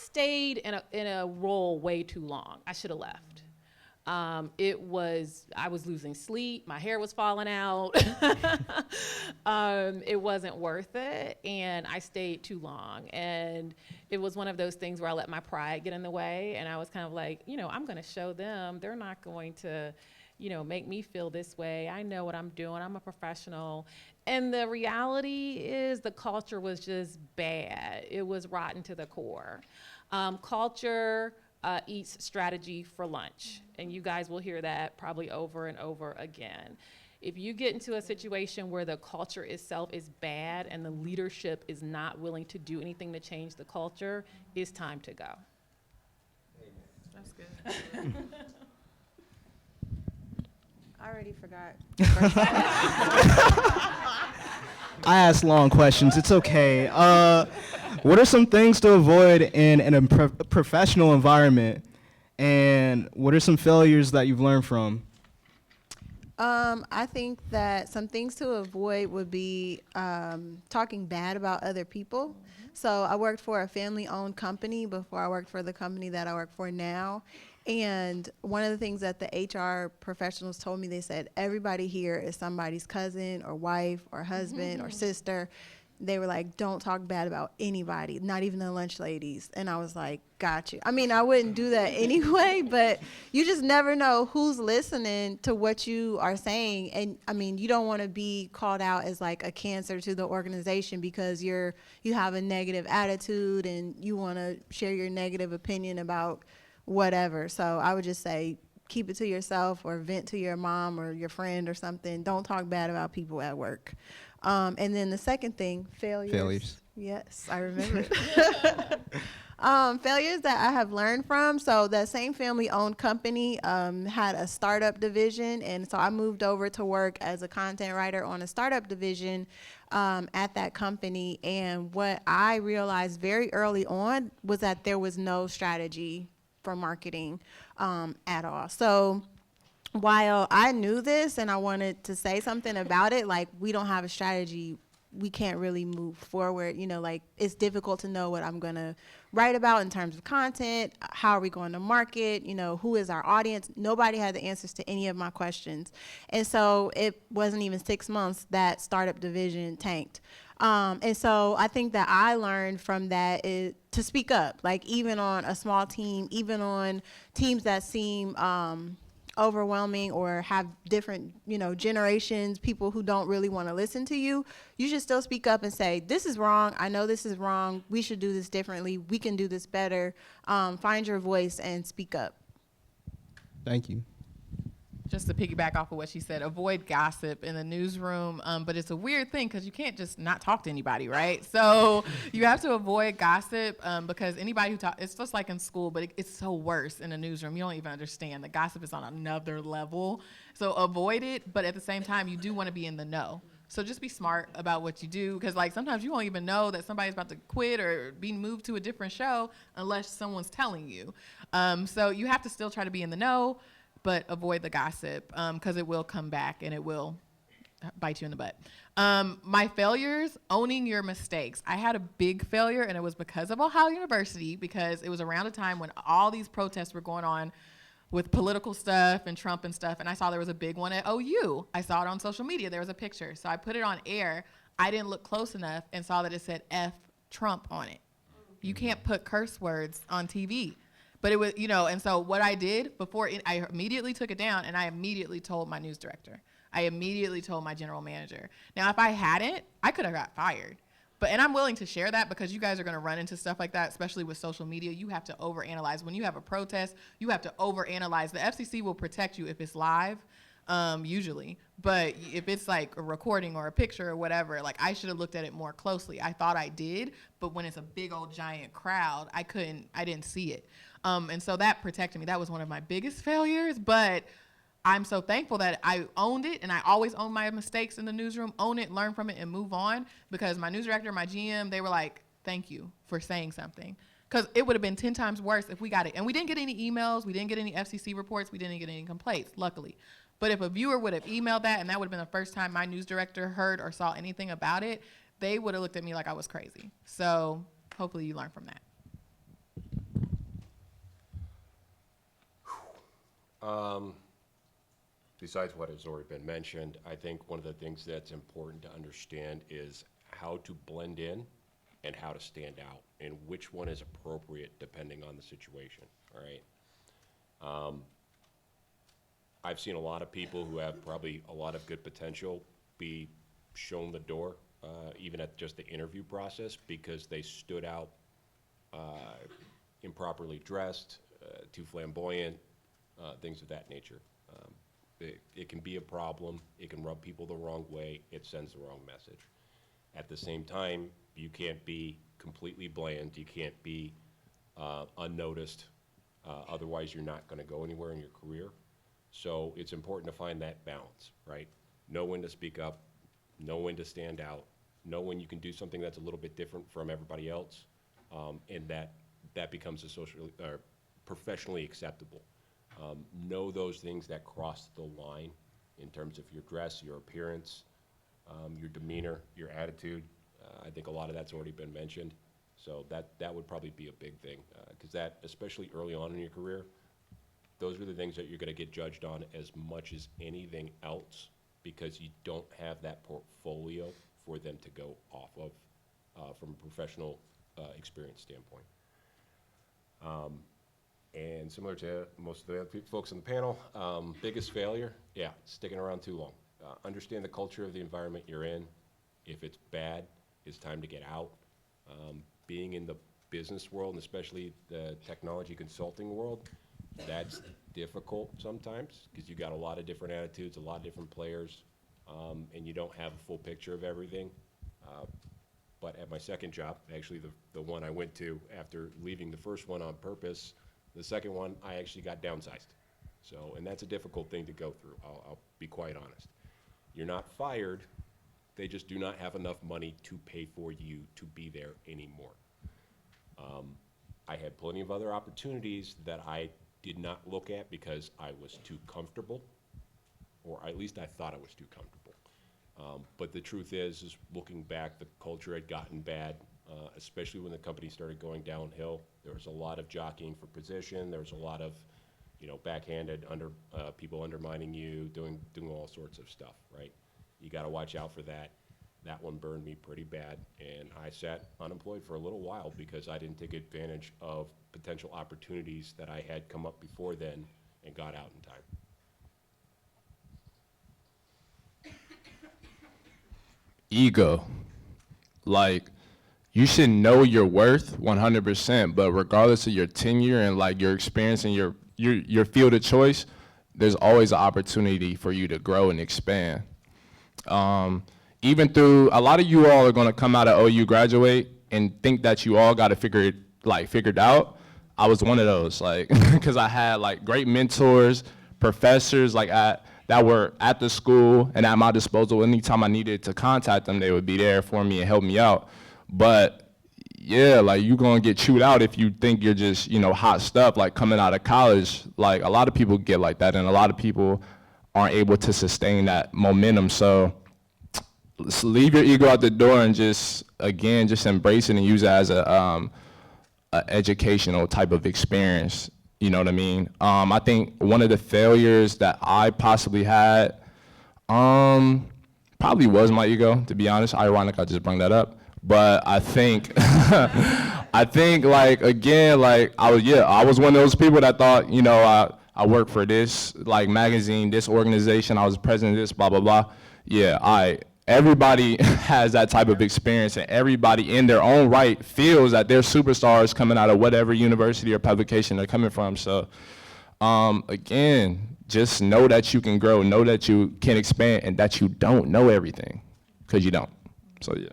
stayed in a role way too long. I should have left. I was losing sleep, my hair was falling out. It wasn't worth it, and I stayed too long. And it was one of those things where I let my pride get in the way, and I was kind of like, you know, I'm gonna show them, they're not going to, you know, make me feel this way. I know what I'm doing, I'm a professional. And the reality is the culture was just bad. It was rotten to the core. Culture eats strategy for lunch. And you guys will hear that probably over and over again. If you get into a situation where the culture itself is bad and the leadership is not willing to do anything to change the culture, it's time to go. That's good. I already forgot. I ask long questions. It's okay. What are some things to avoid in a professional environment, and what are some failures that you've learned from? I think that some things to avoid would be talking bad about other people. So I worked for a family-owned company before I worked for the company that I work for now. And one of the things that the HR professionals told me, they said, everybody here is somebody's cousin or wife or husband or sister. They were like, don't talk bad about anybody, not even the lunch ladies. And I was like, got you. I mean, I wouldn't do that anyway, but you just never know who's listening to what you are saying. And I mean, you don't want to be called out as like a cancer to the organization because you have a negative attitude and you want to share your negative opinion about whatever. So I would just say, keep it to yourself or vent to your mom or your friend or something. Don't talk bad about people at work. And then the second thing, failures. Yes, I remember. Failures that I have learned from. So that same family-owned company had a startup division, and so I moved over to work as a content writer on a startup division at that company. And what I realized very early on was that there was no strategy for marketing at all. So while I knew this and I wanted to say something about it, like, we don't have a strategy, we can't really move forward. You know, like, it's difficult to know what I'm going to write about in terms of content. How are we going to market? You know, who is our audience? Nobody had the answers to any of my questions. And so it wasn't even 6 months that startup division tanked. And so I think that I learned from that is to speak up, like, even on a small team, even on teams that seem overwhelming or have different, you know, generations, people who don't really want to listen to you, you should still speak up and say, this is wrong. I know this is wrong. We should do this differently. We can do this better. Find your voice and speak up. Thank you. Just to piggyback off of what she said, avoid gossip in the newsroom, but it's a weird thing because you can't just not talk to anybody, right? So you have to avoid gossip because anybody who talks, it's just like in school, but it's so worse in the newsroom. You don't even understand. The gossip is on another level. So avoid it, but at the same time, you do want to be in the know. So just be smart about what you do because like sometimes you won't even know that somebody's about to quit or be moved to a different show unless someone's telling you. So you have to still try to be in the know, but avoid the gossip because it will come back and it will bite you in the butt. My failures, owning your mistakes. I had a big failure and it was because of Ohio University because it was around a time when all these protests were going on with political stuff and Trump and stuff. And I saw there was a big one at OU. I saw it on social media. There was a picture. So I put it on air. I didn't look close enough and saw that it said F Trump on it. You can't put curse words on TV. But it was, you know, and so what I did I immediately took it down and I immediately told my news director. I immediately told my general manager. Now, if I hadn't, I could have got fired. And I'm willing to share that because you guys are going to run into stuff like that, especially with social media. You have to overanalyze. When you have a protest, you have to overanalyze. The FCC will protect you if it's live, usually. But if it's like a recording or a picture or whatever, like I should have looked at it more closely. I thought I did, but when it's a big old giant crowd, I didn't see it. And so that protected me. That was one of my biggest failures, but I'm so thankful that I owned it, and I always own my mistakes in the newsroom, own it, learn from it, and move on, because my news director, my GM, they were like, thank you for saying something. Because it would have been 10 times worse if we got it. And we didn't get any emails, we didn't get any FCC reports, we didn't get any complaints, luckily. But if a viewer would have emailed that, and that would have been the first time my news director heard or saw anything about it, they would have looked at me like I was crazy. So hopefully you learn from that. Besides what has already been mentioned, I think one of the things that's important to understand is how to blend in and how to stand out, and which one is appropriate depending on the situation, all right? I've seen a lot of people who have probably a lot of good potential be shown the door, even at just the interview process, because they stood out improperly dressed, too flamboyant, things of that nature. It can be a problem. It can rub people the wrong way. It sends the wrong message. At the same time, you can't be completely bland. You can't be unnoticed. Otherwise, you're not going to go anywhere in your career. So it's important to find that balance, right? Know when to speak up, know when to stand out, know when you can do something that's a little bit different from everybody else, and that becomes professionally acceptable. Know those things that cross the line in terms of your dress, your appearance, your demeanor, your attitude. I think a lot of that's already been mentioned. So that would probably be a big thing, because that, especially early on in your career, those are the things that you're going to get judged on as much as anything else, because you don't have that portfolio for them to go off of from a professional experience standpoint. And similar to most of the other folks on the panel, biggest failure, sticking around too long. Understand the culture of the environment you're in. If it's bad, it's time to get out. Being in the business world, and especially the technology consulting world, that's difficult sometimes, because you got a lot of different attitudes, a lot of different players, and you don't have a full picture of everything. But at my second job, actually the one I went to after leaving the first one on purpose, the second one, I actually got downsized. So, and that's a difficult thing to go through, I'll be quite honest. You're not fired, they just do not have enough money to pay for you to be there anymore. I had plenty of other opportunities that I did not look at because I was too comfortable, or at least I thought I was too comfortable. But the truth is looking back, the culture had gotten bad, especially when the company started going downhill. There was a lot of jockeying for position. There was a lot of, backhanded people undermining you, doing all sorts of stuff, right? You got to watch out for that. That one burned me pretty bad, and I sat unemployed for a little while because I didn't take advantage of potential opportunities that I had come up before then and got out in time. Ego. Like, you should know your worth 100%, but regardless of your tenure and like your experience and your field of choice, there's always an opportunity for you to grow and expand. Even through, a lot of you all are gonna come out of OU, graduate, and think that you all got it figured out. I was one of those, because I had great mentors, professors that were at the school and at my disposal. Anytime I needed to contact them, they would be there for me and help me out. But yeah, you're gonna get chewed out if you think you're just, hot stuff, coming out of college. A lot of people get like that, and a lot of people aren't able to sustain that momentum. So leave your ego at the door and just embrace it and use it as a educational type of experience. You know what I mean? I think one of the failures that I possibly had probably was my ego, to be honest. Ironic I just brought that up. But I think, I was one of those people that thought, I work for this magazine, this organization, I was president of this, blah, blah, blah. Yeah, everybody has that type of experience, and everybody in their own right feels that they're superstars coming out of whatever university or publication they're coming from. So again, just know that you can grow, know that you can expand, and that you don't know everything, because you don't. So yeah.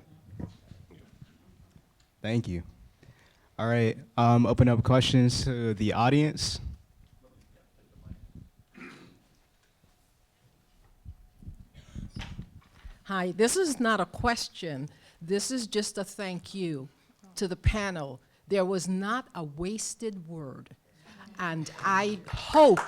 Thank you. All right, open up questions to the audience. Hi, this is not a question. This is just a thank you to the panel. There was not a wasted word. And I hope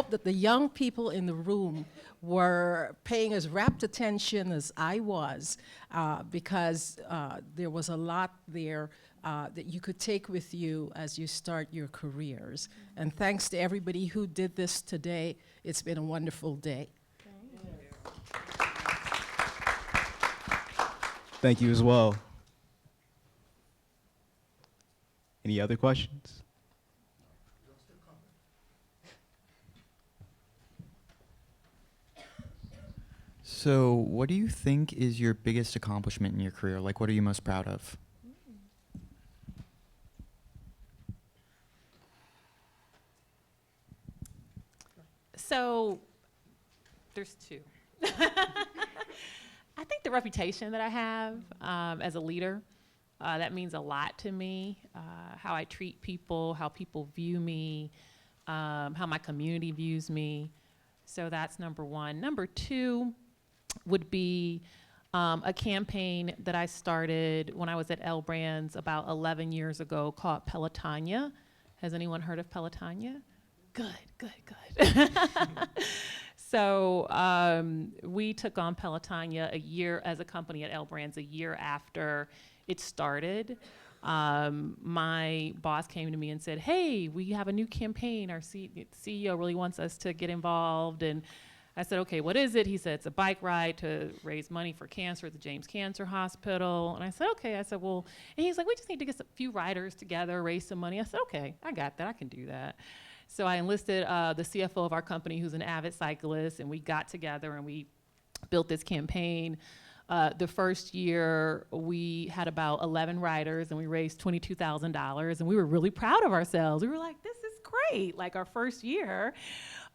that the young people in the room were paying as rapt attention as I was, because there was a lot there that you could take with you as you start your careers. And thanks to everybody who did this today. It's been a wonderful day. Thank you as well. Any other questions? So what do you think is your biggest accomplishment in your career? What are you most proud of? So there's two. I think the reputation that I have as a leader, that means a lot to me. How I treat people, how people view me, how my community views me. So that's number one. Number two would be a campaign that I started when I was at L Brands about 11 years ago called Pelotanya. Has anyone heard of Pelotanya? Good, good, good. So we took on Pelotanya a year as a company at L Brands, a year after it started. My boss came to me and said, hey, we have a new campaign. Our CEO really wants us to get involved. And I said, okay, what is it? He said, it's a bike ride to raise money for cancer at the James Cancer Hospital. And I said, okay. I said, well, and he's like, we just need to get a few riders together, raise some money. I said, okay, I got that. I can do that. So I enlisted the CFO of our company, who's an avid cyclist, and we got together and we built this campaign. The first year, we had about 11 riders, and we raised $22,000, and we were really proud of ourselves. We were like, this is great, our first year.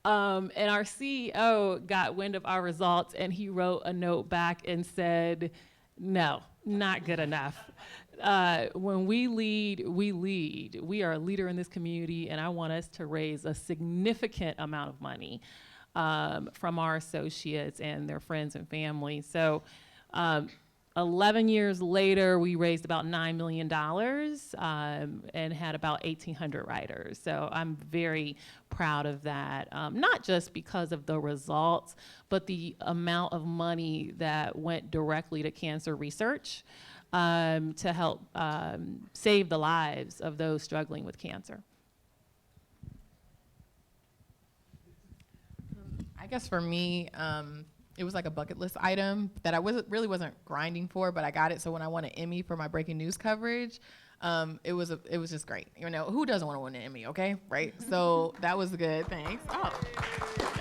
And our CEO got wind of our results, and he wrote a note back and said, no, not good enough. When we lead, we lead. We are a leader in this community, and I want us to raise a significant amount of money from our associates and their friends and family. So 11 years later, we raised about $9 million and had about 1,800 riders. So I'm very proud of that, not just because of the results, but the amount of money that went directly to cancer research to help save the lives of those struggling with cancer. I guess for me, it was like a bucket list item that I really wasn't grinding for, but I got it. So when I won an Emmy for my breaking news coverage, it was just great. Who doesn't want to win an Emmy, okay? Right? So that was good. Thanks. Oh,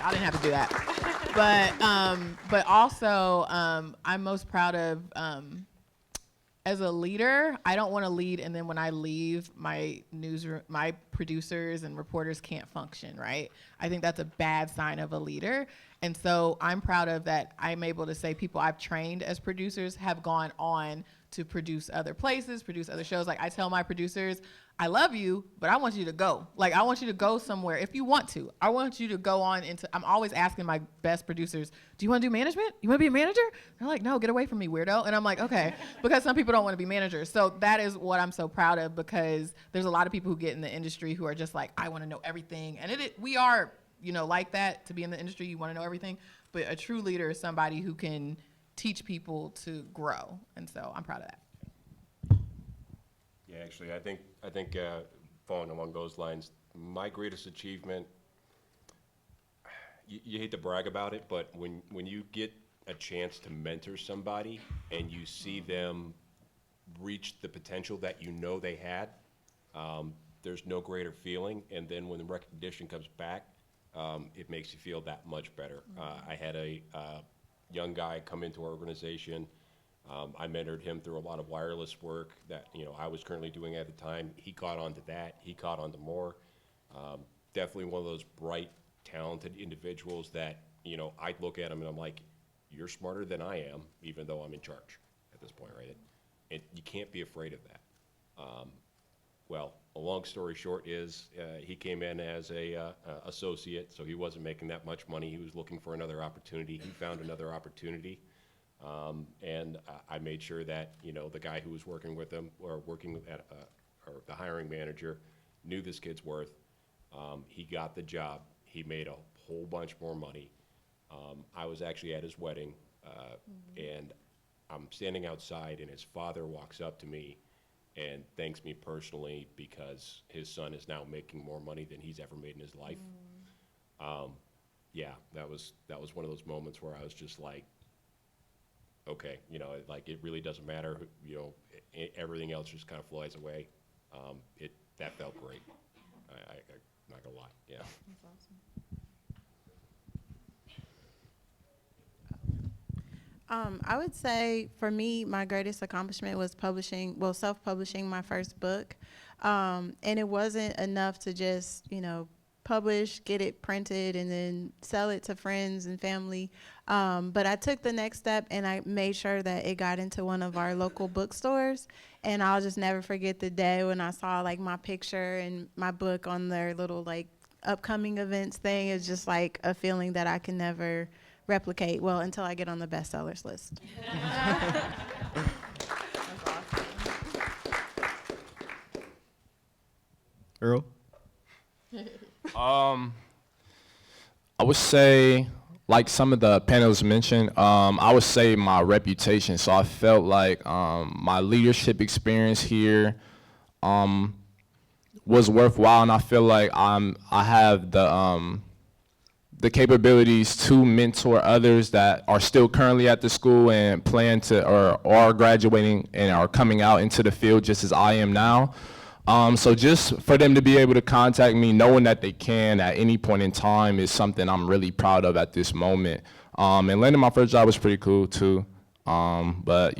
I didn't have to do that. But also, I'm most proud of as a leader, I don't want to lead, and then when I leave, my newsroom, my producers and reporters can't function, right? I think that's a bad sign of a leader. And so I'm proud of that. I'm able to say people I've trained as producers have gone on to produce other places, produce other shows. Like I tell my producers, I love you, but I want you to go. Like I want you to go somewhere if you want to. I want you to go on into, I'm always asking my best producers, do you want to do management? You want to be a manager? They're like, no, get away from me, weirdo. And I'm like, okay, because some people don't want to be managers. So that is what I'm so proud of, because there's a lot of people who get in the industry who are just like, I want to know everything. And we are, like that. To be in the industry, you want to know everything. But a true leader is somebody who can teach people to grow. And so I'm proud of that. Yeah, actually, I think following along those lines, my greatest achievement, you hate to brag about it, but when you get a chance to mentor somebody and you see them reach the potential that they had, there's no greater feeling. And then when the recognition comes back, it makes you feel that much better. I had a young guy come into our organization. I mentored him through a lot of wireless work that I was currently doing at the time. He caught on to that. He caught on to more. Definitely one of those bright, talented individuals that I look at him and I'm like, you're smarter than I am, even though I'm in charge at this point, right? And you can't be afraid of that. Well, a long story short is he came in as a associate, so he wasn't making that much money. He was looking for another opportunity. He found another opportunity. And I made sure that, the guy who was working with him or working at, or the hiring manager knew this kid's worth. He got the job. He made a whole bunch more money. I was actually at his wedding, and I'm standing outside and his father walks up to me and thanks me personally because his son is now making more money than he's ever made in his life. Yeah, that was one of those moments where I was just like, okay, like it really doesn't matter, everything else just kind of flies away. That felt great. I'm not gonna lie, yeah. That's awesome. I would say for me, my greatest accomplishment was self-publishing my first book. And it wasn't enough to just, publish, get it printed, and then sell it to friends and family. But I took the next step and I made sure that it got into one of our local bookstores. And I'll just never forget the day when I saw my picture and my book on their little upcoming events thing. It's just like a feeling that I can never replicate, until I get on the bestsellers list. Earl? I would say, like some of the panelists mentioned, I would say my reputation. So I felt like my leadership experience here was worthwhile, and I feel like I have the capabilities to mentor others that are still currently at the school and plan to or are graduating and are coming out into the field just as I am now. So just for them to be able to contact me, knowing that they can at any point in time, is something I'm really proud of at this moment. And landing my first job was pretty cool too. But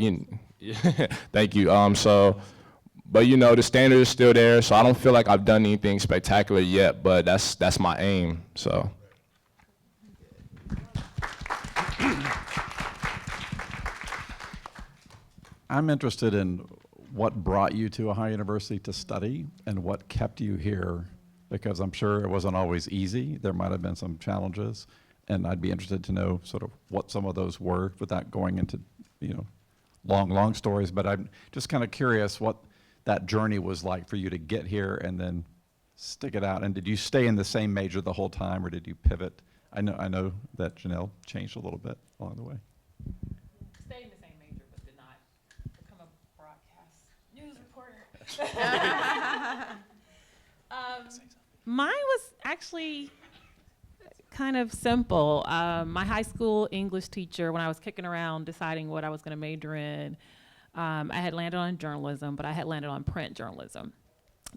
thank you. But the standard is still there, so I don't feel like I've done anything spectacular yet, but that's my aim. So. I'm interested in what brought you to Ohio University to study and what kept you here, because I'm sure it wasn't always easy. There might have been some challenges, and I'd be interested to know sort of what some of those were without going into, long stories. But I'm just kind of curious what that journey was like for you to get here and then stick it out. And did you stay in the same major the whole time, or did you pivot? I know that Janelle changed a little bit along the way. Stayed in the same major, but did not become a broadcast news reporter. Mine was actually kind of simple. My high school English teacher, when I was kicking around deciding what I was going to major in, I had landed on journalism, but I had landed on print journalism.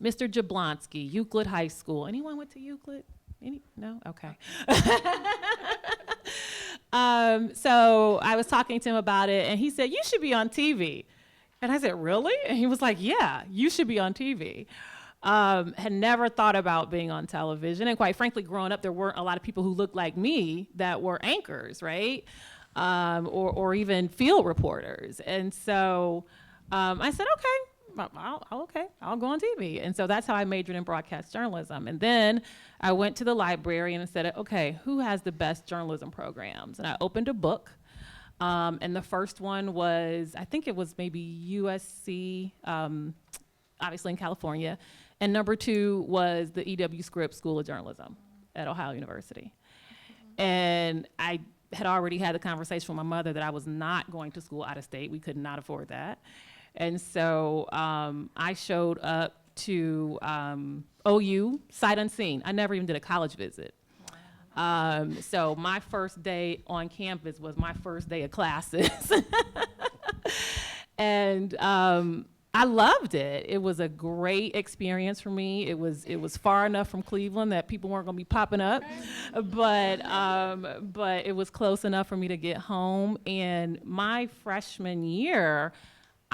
Mr. Jablonski, Euclid High School. Anyone went to Euclid? No? Okay. So I was talking to him about it, and he said, you should be on TV. And I said, really? And he was like, yeah, you should be on TV. Had never thought about being on television. And quite frankly, growing up, there weren't a lot of people who looked like me that were anchors, right? Or even field reporters. And so I said, okay, I'll go on TV. And so that's how I majored in broadcast journalism. And then I went to the library and I said, okay, who has the best journalism programs? And I opened a book. And the first one was, I think it was maybe USC, obviously in California. And number 2 was the E.W. Scripps School of Journalism at Ohio University. And I had already had the conversation with my mother that I was not going to school out of state. We could not afford that. And so I showed up to OU sight unseen. I never even did a college visit. So my first day on campus was my first day of classes. And I loved it. It was a great experience for me. It was far enough from Cleveland that people weren't going to be popping up, but it was close enough for me to get home. And my freshman year,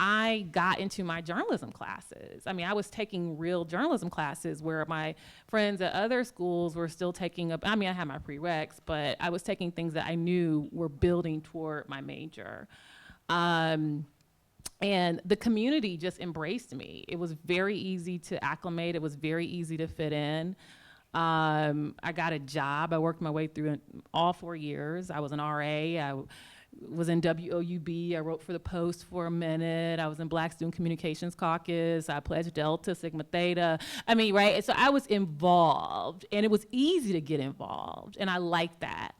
I got into my journalism classes. I mean, I was taking real journalism classes where my friends at other schools were still taking up, I mean, I had my prereqs, but I was taking things that I knew were building toward my major. And the community just embraced me. It was very easy to acclimate. It was very easy to fit in. I got a job. I worked my way through all 4 years. I was an RA. I was in WOUB. I wrote for the Post for a minute. I was in Black Student Communications Caucus. I pledged Delta, Sigma Theta. I mean, right? And so I was involved, and it was easy to get involved, and I liked that.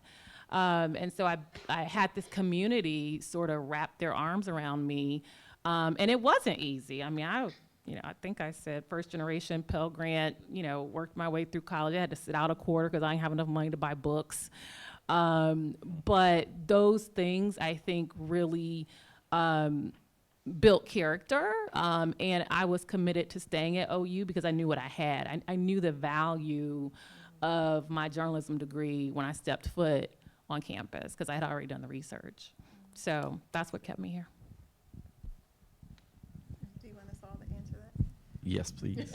And so I had this community sort of wrap their arms around me, and it wasn't easy. I mean, I think I said first generation Pell Grant, worked my way through college. I had to sit out a quarter because I didn't have enough money to buy books. But those things, I think, really built character, and I was committed to staying at OU because I knew what I had. I knew the value of my journalism degree when I stepped foot on campus because I had already done the research. So that's what kept me here. Do you want us all to answer that? Yes, please.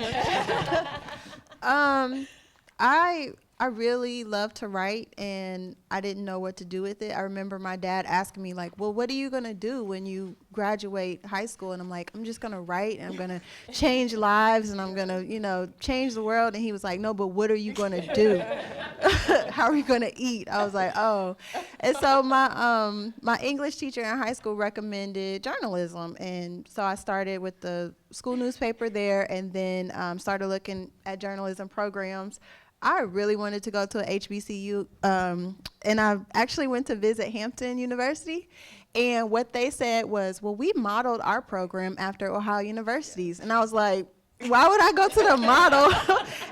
I really love to write, and I didn't know what to do with it. I remember my dad asking me, like, well, what are you going to do when you graduate high school? And I'm like, I'm just going to write, and I'm going to change lives, and I'm going to, change the world. And he was like, no, but what are you going to do? How are you going to eat? I was like, oh. And so my English teacher in high school recommended journalism. And so I started with the school newspaper there, and then started looking at journalism programs. I really wanted to go to a HBCU, and I actually went to visit Hampton University, and what they said was, well, we modeled our program after Ohio University's, and I was like, why would I go to the model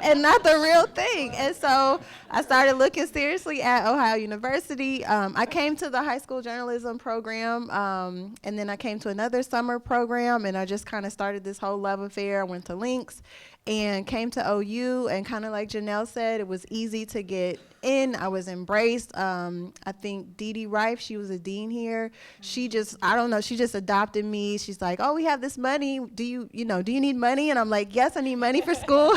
and not the real thing? And so I started looking seriously at Ohio University. I came to the high school journalism program, and then I came to another summer program, and I just kind of started this whole love affair. I went to Lynx and came to OU, and kind of like Janelle said, it was easy to get in. I was embraced. I think Dee Dee Rife, she was a dean here. She just, I don't know, she just adopted me. She's like, oh, we have this money. Do you need money? And I'm like, yes, I need money for school.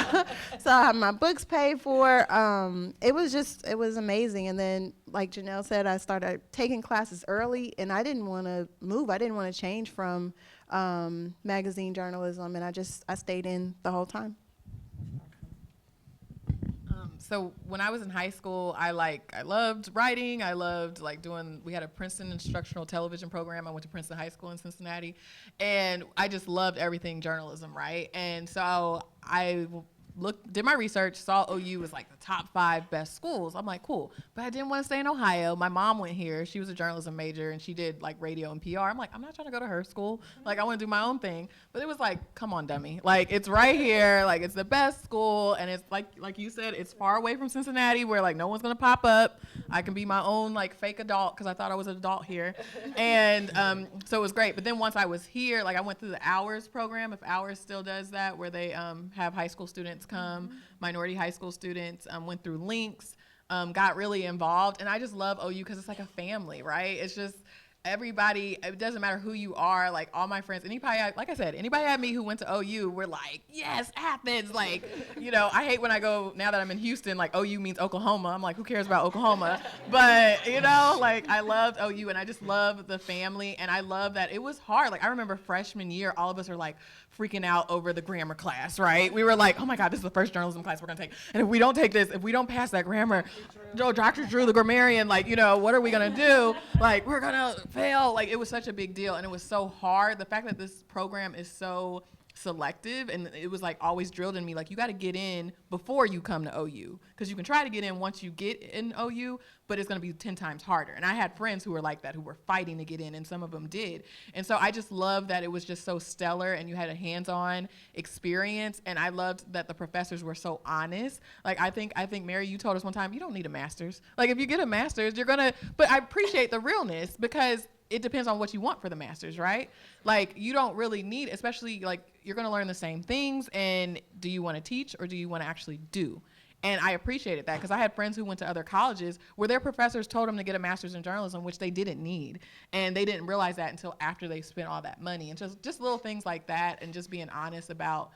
So I have my books paid for. It was amazing. And then, like Janelle said, I started taking classes early, and I didn't want to move. I didn't want to change from magazine journalism, and I stayed in the whole time. So when I was in high school, I loved writing. I loved we had a Princeton instructional television program. I went to Princeton High School in Cincinnati, and I just loved everything journalism, right? And so I did my research, saw OU was like the top 5 best schools. I'm like, cool. But I didn't want to stay in Ohio. My mom went here. She was a journalism major, and she did like radio and PR. I'm like, I'm not trying to go to her school. Like, I want to do my own thing. But it was like, come on, dummy. Like, it's right here. Like, it's the best school. And it's like you said, it's far away from Cincinnati where like no one's going to pop up. I can be my own like fake adult because I thought I was an adult here. And so it was great. But then once I was here, like I went through the Hours program, if Hours still does that, where they have high school students come, minority high school students, went through Lynx, got really involved. And I just love OU because it's like a family, right? It's just everybody, it doesn't matter who you are, like all my friends, anybody, like I said, anybody I meet who went to OU, we're like, yes, Athens. Like, you know, I hate when I go, now that I'm in Houston, like OU means Oklahoma. I'm like, who cares about Oklahoma? But, you know, like I loved OU and I just love the family. And I love that it was hard. Like I remember freshman year, all of us are like freaking out over the grammar class, right? We were like, oh my God, this is the first journalism class we're gonna take. And if we don't take this, if we don't pass that grammar, Dr. Drew, the grammarian, like, you know, what are we gonna do? Like, we're gonna fail. Like, it was such a big deal and it was so hard. The fact that this program is so selective and it was like always drilled in me, like you got to get in before you come to OU, because you can try to get in once you get in OU, but it's going to be 10 times harder. And I had friends who were like that, who were fighting to get in, and some of them did. And so I just love that it was just so stellar and you had a hands-on experience, and I loved that the professors were so honest. Like I think Mary, you told us one time, you don't need a master's. Like if you get a master's, you're gonna, but I appreciate the realness, because it depends on what you want for the master's, right? Like you don't really need, especially like you're gonna learn the same things, and do you wanna teach or do you wanna actually do? And I appreciated that, because I had friends who went to other colleges where their professors told them to get a master's in journalism, which they didn't need. And they didn't realize that until after they spent all that money. And just little things like that, and just being honest about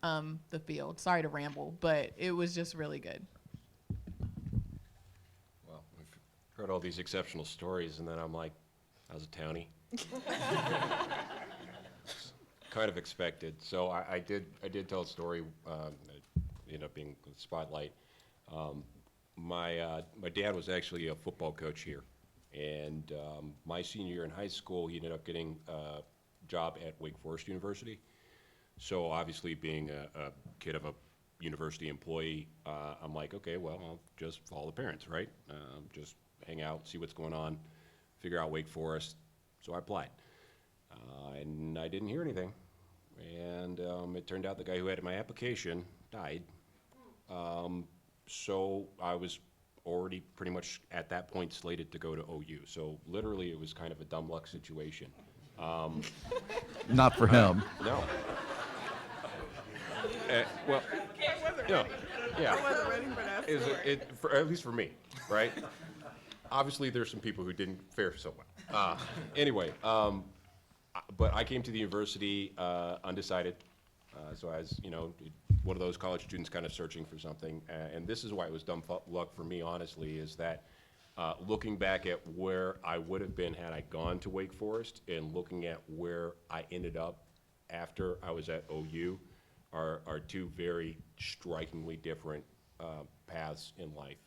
the field. Sorry to ramble, but it was just really good. Well, we've heard all these exceptional stories, and then I'm like, I was a townie. Kind of expected. So I did tell a story, ended up being the spotlight. My dad was actually a football coach here, and my senior year in high school, he ended up getting a job at Wake Forest University. So obviously, being a kid of a university employee, I'm like, okay, well, I'll just follow the parents, right? Just hang out, see what's going on, figure out Wake Forest. So I applied, and I didn't hear anything. And it turned out the guy who had my application died. So I was already pretty much at that point slated to go to OU. So literally it was kind of a dumb luck situation. Not for him. No. Well, no, yeah. I wasn't ready for that story. At least for me, right? Obviously there's some people who didn't fare so well. Anyway, but I came to the university undecided. So I was, you know, one of those college students kind of searching for something. And this is why it was dumb luck for me, honestly, is that looking back at where I would have been had I gone to Wake Forest, and looking at where I ended up after I was at OU are two very strikingly different paths in life.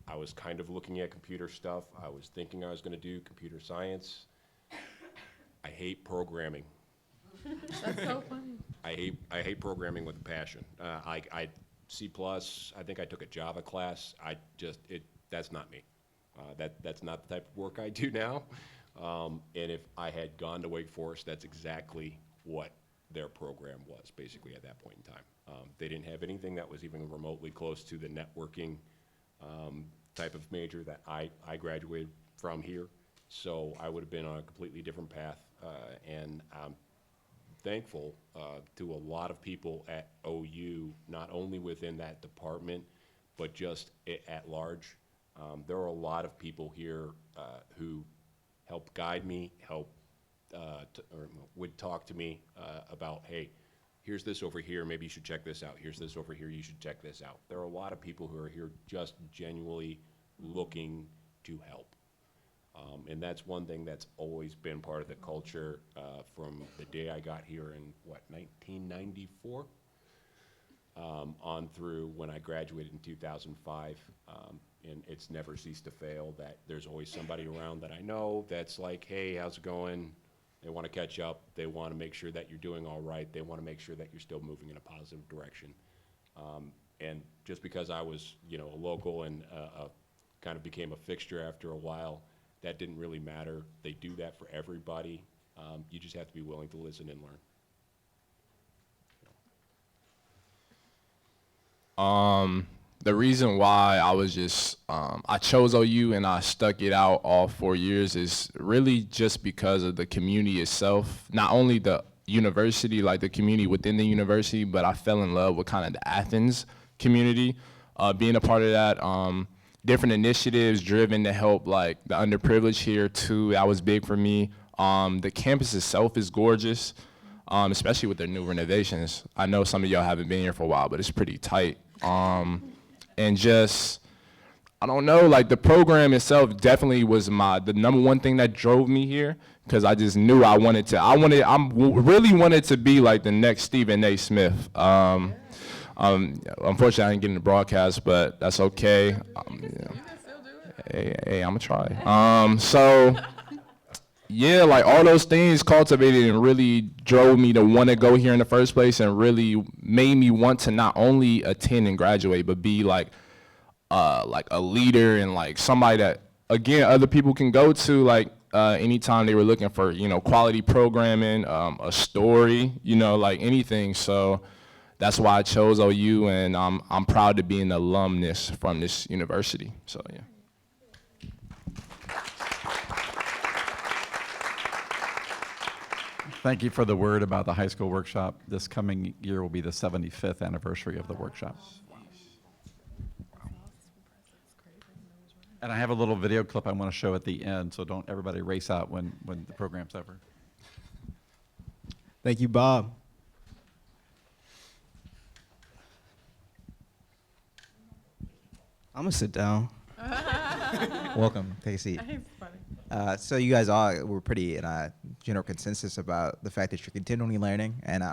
I was kind of looking at computer stuff. I was thinking I was going to do computer science. I hate programming. That's so funny. I hate programming with a passion. C+, I think I took a Java class. That's not me. That's not the type of work I do now. And if I had gone to Wake Forest, that's exactly what their program was, basically, at that point in time. They didn't have anything that was even remotely close to the networking type of major that I graduated from here. So I would have been on a completely different path, and I'm thankful to a lot of people at OU, not only within that department, but just at large. There are a lot of people here who helped guide me, or would talk to me about, hey, here's this over here, maybe you should check this out. Here's this over here, you should check this out. There are a lot of people who are here just genuinely looking to help. And that's one thing that's always been part of the culture from the day I got here in, 1994? On through when I graduated in 2005. And it's never ceased to fail that there's always somebody around that I know that's like, hey, how's it going? They want to catch up. They want to make sure that you're doing all right. They want to make sure that you're still moving in a positive direction. And just because I was, a local and kind of became a fixture after a while, that didn't really matter. They do that for everybody. You just have to be willing to listen and learn. The reason why I was just, I chose OU and I stuck it out all 4 years is really just because of the community itself. Not only the university, like the community within the university, but I fell in love with kind of the Athens community. Being a part of that, different initiatives driven to help like the underprivileged here too. That was big for me. The campus itself is gorgeous, especially with their new renovations. I know some of y'all haven't been here for a while, but it's pretty tight. And just, I don't know, like the program itself definitely was the number one thing that drove me here, because I just knew I really wanted to be like the next Stephen A. Smith. Unfortunately, I didn't get in the broadcast, but that's okay. Hey, I'm gonna try. So, yeah, like all those things cultivated and really drove me to want to go here in the first place, and really made me want to not only attend and graduate, but be like a leader and like somebody that, again, other people can go to like anytime they were looking for, you know, quality programming, a story, you know, like anything. So that's why I chose OU, and I'm proud to be an alumnus from this university. So yeah. Thank you for the word about the high school workshop. This coming year will be the 75th anniversary of the workshop. And I have a little video clip I want to show at the end, so don't everybody race out when the program's over. Thank you, Bob. I'm gonna sit down. Welcome. Take a seat. So you guys all were pretty in a general consensus about the fact that you're continually learning and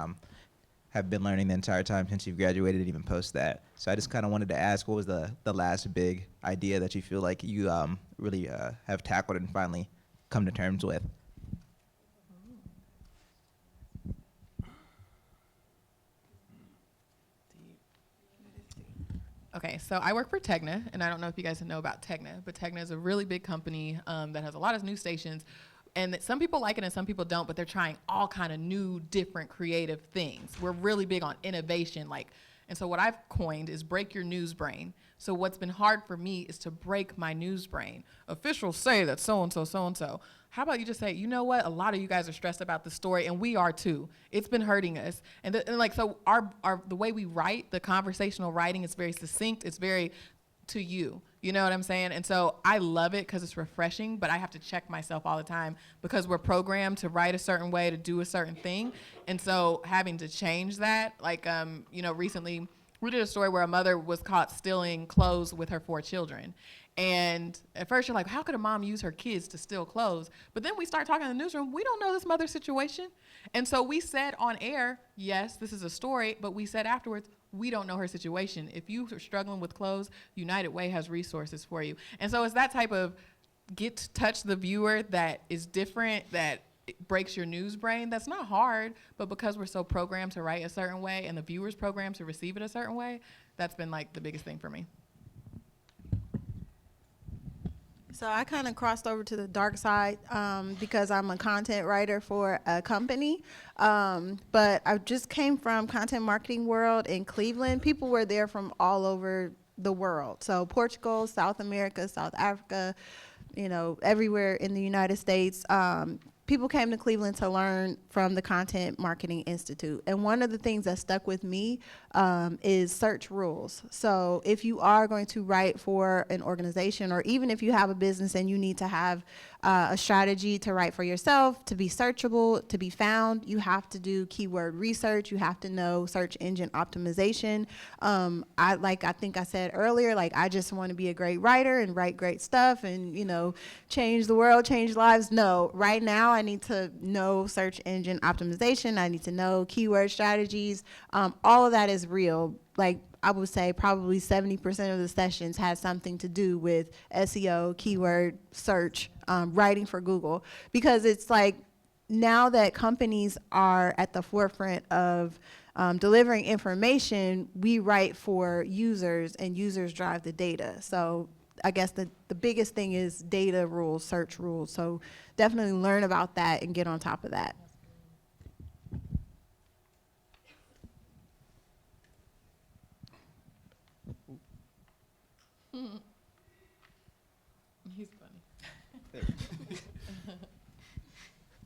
have been learning the entire time since you've graduated and even post that. So I just kind of wanted to ask, what was the last big idea that you feel like you really have tackled and finally come to terms with? Okay, so I work for Tegna, and I don't know if you guys know about Tegna, but Tegna is a really big company that has a lot of news stations, and that some people like it and some people don't, but they're trying all kind of new, different, creative things. We're really big on innovation, and so what I've coined is break your news brain. So what's been hard for me is to break my news brain. Officials say that so-and-so, so-and-so. How about you just say, you know what, a lot of you guys are stressed about the story, and we are too. It's been hurting us. So the way we write, the conversational writing is very succinct, it's very to you. You know what I'm saying? And so I love it because it's refreshing, but I have to check myself all the time because we're programmed to write a certain way, to do a certain thing. And so having to change that, recently we did a story where a mother was caught stealing clothes with her 4 children. And at first you're like, how could a mom use her kids to steal clothes? But then we start talking in the newsroom, we don't know this mother's situation. And so we said on air, yes, this is a story, but we said afterwards, we don't know her situation. If you are struggling with clothes, United Way has resources for you. And so it's that type of touch the viewer that is different, that breaks your news brain. That's not hard, but because we're so programmed to write a certain way and the viewer's programmed to receive it a certain way, that's been like the biggest thing for me. So I kind of crossed over to the dark side because I'm a content writer for a company. But I just came from content marketing world in Cleveland. People were there from all over the world. So Portugal, South America, South Africa, everywhere in the United States. People came to Cleveland to learn from the Content Marketing Institute. And one of the things that stuck with me is search rules. So if you are going to write for an organization, or even if you have a business and you need to have a strategy to write for yourself, to be searchable, to be found, you have to do keyword research. You have to know search engine optimization. I think I said earlier, I just want to be a great writer and write great stuff and, change the world, change lives. No, right now I need to know search engine optimization. I need to know keyword strategies. All of that is real. I would say probably 70% of the sessions had something to do with SEO, keyword search, writing for Google, because it's now that companies are at the forefront of delivering information, we write for users and users drive the data. So I guess the biggest thing is data rules, search rules. So definitely learn about that and get on top of that. He's funny.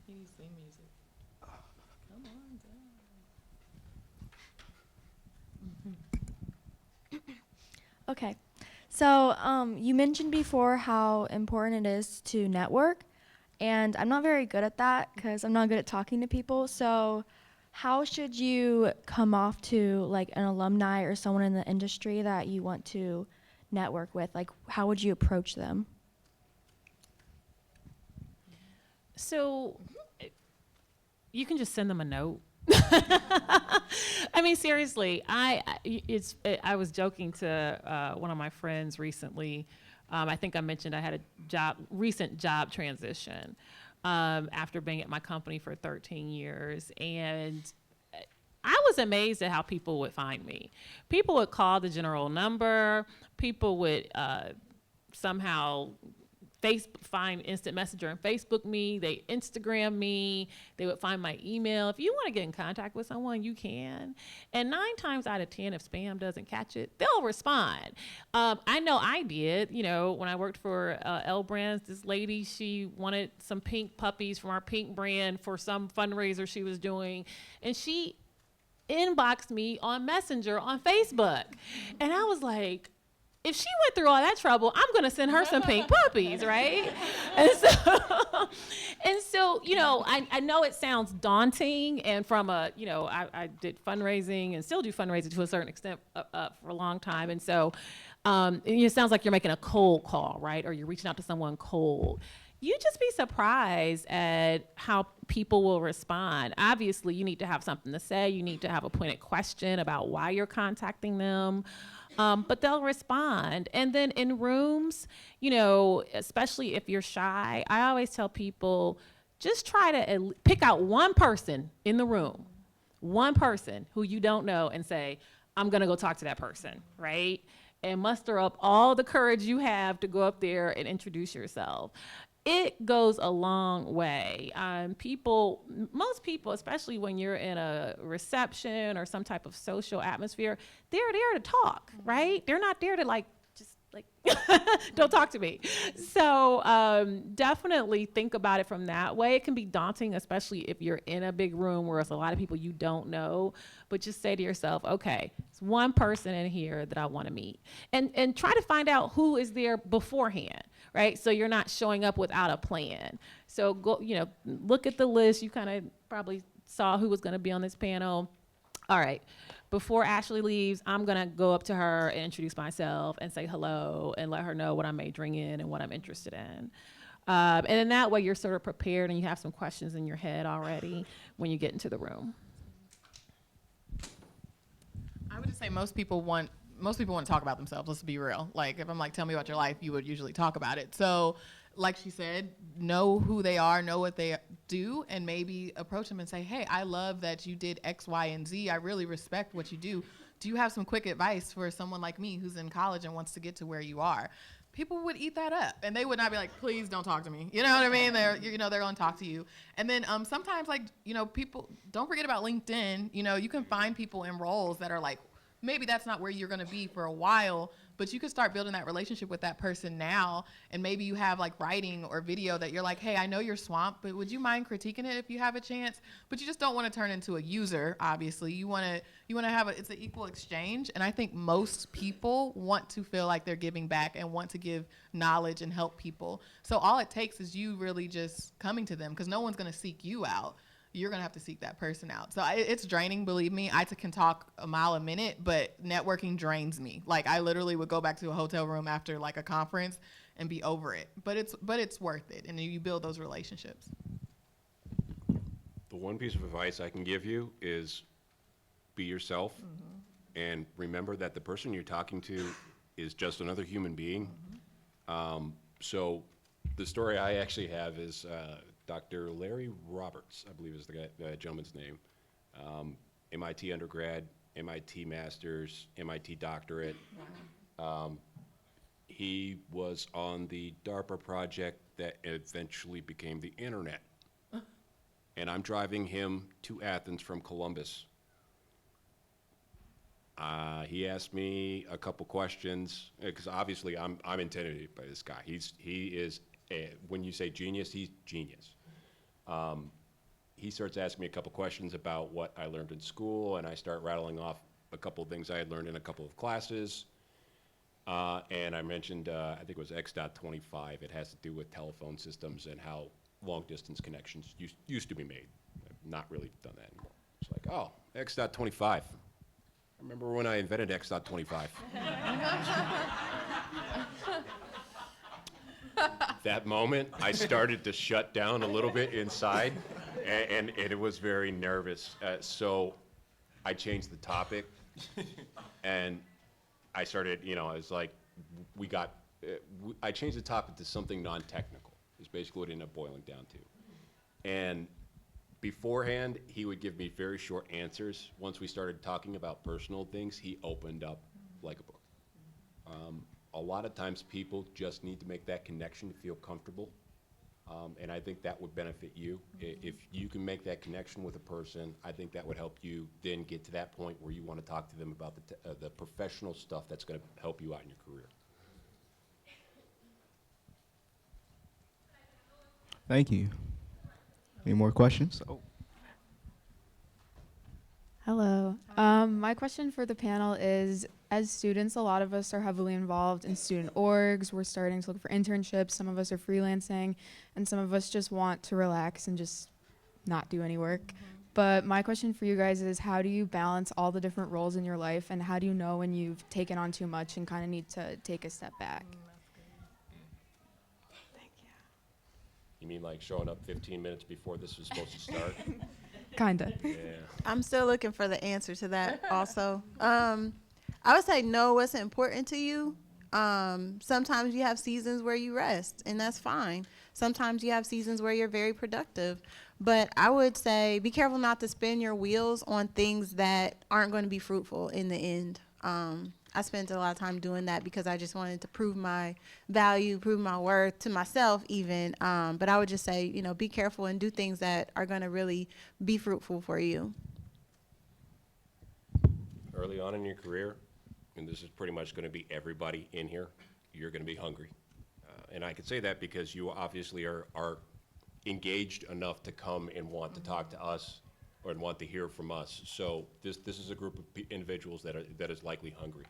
He needs theme music. Come on down. Okay, So you mentioned before how important it is to network, and I'm not very good at that because I'm not good at talking to people. So how should you come off to like an alumni or someone in the industry that you want to network with? Like, how would you approach them? So you can just send them a note. I mean, seriously, I was joking to one of my friends recently. I think I mentioned I had a recent job transition after being at my company for 13 years. And I was amazed at how people would find me. People would call the general number. People would somehow find Instant Messenger and Facebook me. They Instagram me. They would find my email. If you want to get in contact with someone, you can. And 9 times out of 10, if spam doesn't catch it, they'll respond. I know I did. You know, when I worked for L Brands, this lady, she wanted some pink puppies from our pink brand for some fundraiser she was doing. And she inboxed me on Messenger on Facebook. And I was like, if she went through all that trouble, I'm going to send her some pink puppies, right? And so, you know, I know it sounds daunting, and from I did fundraising and still do fundraising to a certain extent for a long time. And so it sounds like you're making a cold call, right? Or you're reaching out to someone cold. You just be surprised at how people will respond. Obviously, you need to have something to say. You need to have a pointed question about why you're contacting them. But they'll respond. And then in rooms, you know, especially if you're shy, I always tell people, just try to pick out one person in the room, one person who you don't know, and say, I'm going to go talk to that person, right? And muster up all the courage you have to go up there and introduce yourself. It goes a long way. Most people, especially when you're in a reception or some type of social atmosphere, they're there to talk, right? They're not there to just don't talk to me. So definitely think about it from that way. It can be daunting, especially if you're in a big room where it's a lot of people you don't know, but just say to yourself, okay, it's one person in here that I want to meet. And try to find out who is there beforehand. Right, so you're not showing up without a plan. So go, look at the list. You kind of probably saw who was going to be on this panel. All right, before Ashley leaves, I'm going to go up to her and introduce myself and say hello and let her know what I'm majoring in and what I'm interested in. And then that way you're sort of prepared and you have some questions in your head already when you get into the room. I would just say most people want to talk about themselves. Let's be real. Like, if I'm like, tell me about your life, you would usually talk about it. So, like she said, know who they are, know what they do, and maybe approach them and say, hey, I love that you did X, Y, and Z. I really respect what you do. Do you have some quick advice for someone like me who's in college and wants to get to where you are? People would eat that up, and they would not be like, please don't talk to me. You know what I mean? They're going to talk to you. And then sometimes, people, don't forget about LinkedIn. You can find people in roles that are like, maybe that's not where you're going to be for a while, but you could start building that relationship with that person now. And maybe you have writing or video that you're like, hey, I know you're swamped, but would you mind critiquing it if you have a chance? But you just don't want to turn into a user, obviously. You want to have it's an equal exchange. And I think most people want to feel like they're giving back and want to give knowledge and help people. So all it takes is you really just coming to them, because no one's going to seek you out. You're going to have to seek that person out. So it's draining, believe me. I can talk a mile a minute, but networking drains me. I literally would go back to a hotel room after a conference and be over it. But it's worth it, and you build those relationships. The one piece of advice I can give you is be yourself, and remember that the person you're talking to is just another human being. So the story I actually have is Dr. Larry Roberts, I believe is the gentleman's name. MIT undergrad, MIT master's, MIT doctorate. He was on the DARPA project that eventually became the internet. And I'm driving him to Athens from Columbus. He asked me a couple questions, because obviously I'm intimidated by this guy. He is, when you say genius, he's genius. He starts asking me a couple questions about what I learned in school, and I start rattling off a couple of things I had learned in a couple of classes. And I mentioned, I think it was X.25. It has to do with telephone systems and how long-distance connections used to be made. I've not really done that anymore. It's like, oh, X.25. I remember when I invented X.25. That moment, I started to shut down a little bit inside, and it was very nervous. So I changed the topic, and I started, I was like, I changed the topic to something non-technical, is basically what it ended up boiling down to. And beforehand, he would give me very short answers. Once we started talking about personal things, he opened up like a book. A lot of times people just need to make that connection to feel comfortable. And I think that would benefit you. If you can make that connection with a person, I think that would help you then get to that point where you want to talk to them about the professional stuff that's going to help you out in your career. Thank you. Any more questions? Oh. Hello. My question for the panel is, as students, a lot of us are heavily involved in student orgs. We're starting to look for internships. Some of us are freelancing, and some of us just want to relax and just not do any work. But my question for you guys is, how do you balance all the different roles in your life, and how do you know when you've taken on too much and kind of need to take a step back? Thank you. You mean like showing up 15 minutes before this was supposed to start? Kinda. Yeah. I'm still looking for the answer to that also. I would say know what's important to you. Sometimes you have seasons where you rest, and that's fine. Sometimes you have seasons where you're very productive. But I would say be careful not to spin your wheels on things that aren't going to be fruitful in the end. I spent a lot of time doing that because I just wanted to prove my value, prove my worth to myself even. But I would just say, be careful and do things that are going to really be fruitful for you. Early on in your career, and this is pretty much going to be everybody in here, you're going to be hungry. And I can say that because you obviously are engaged enough to come and want to talk to us or want to hear from us. So this is a group of individuals that is likely hungry.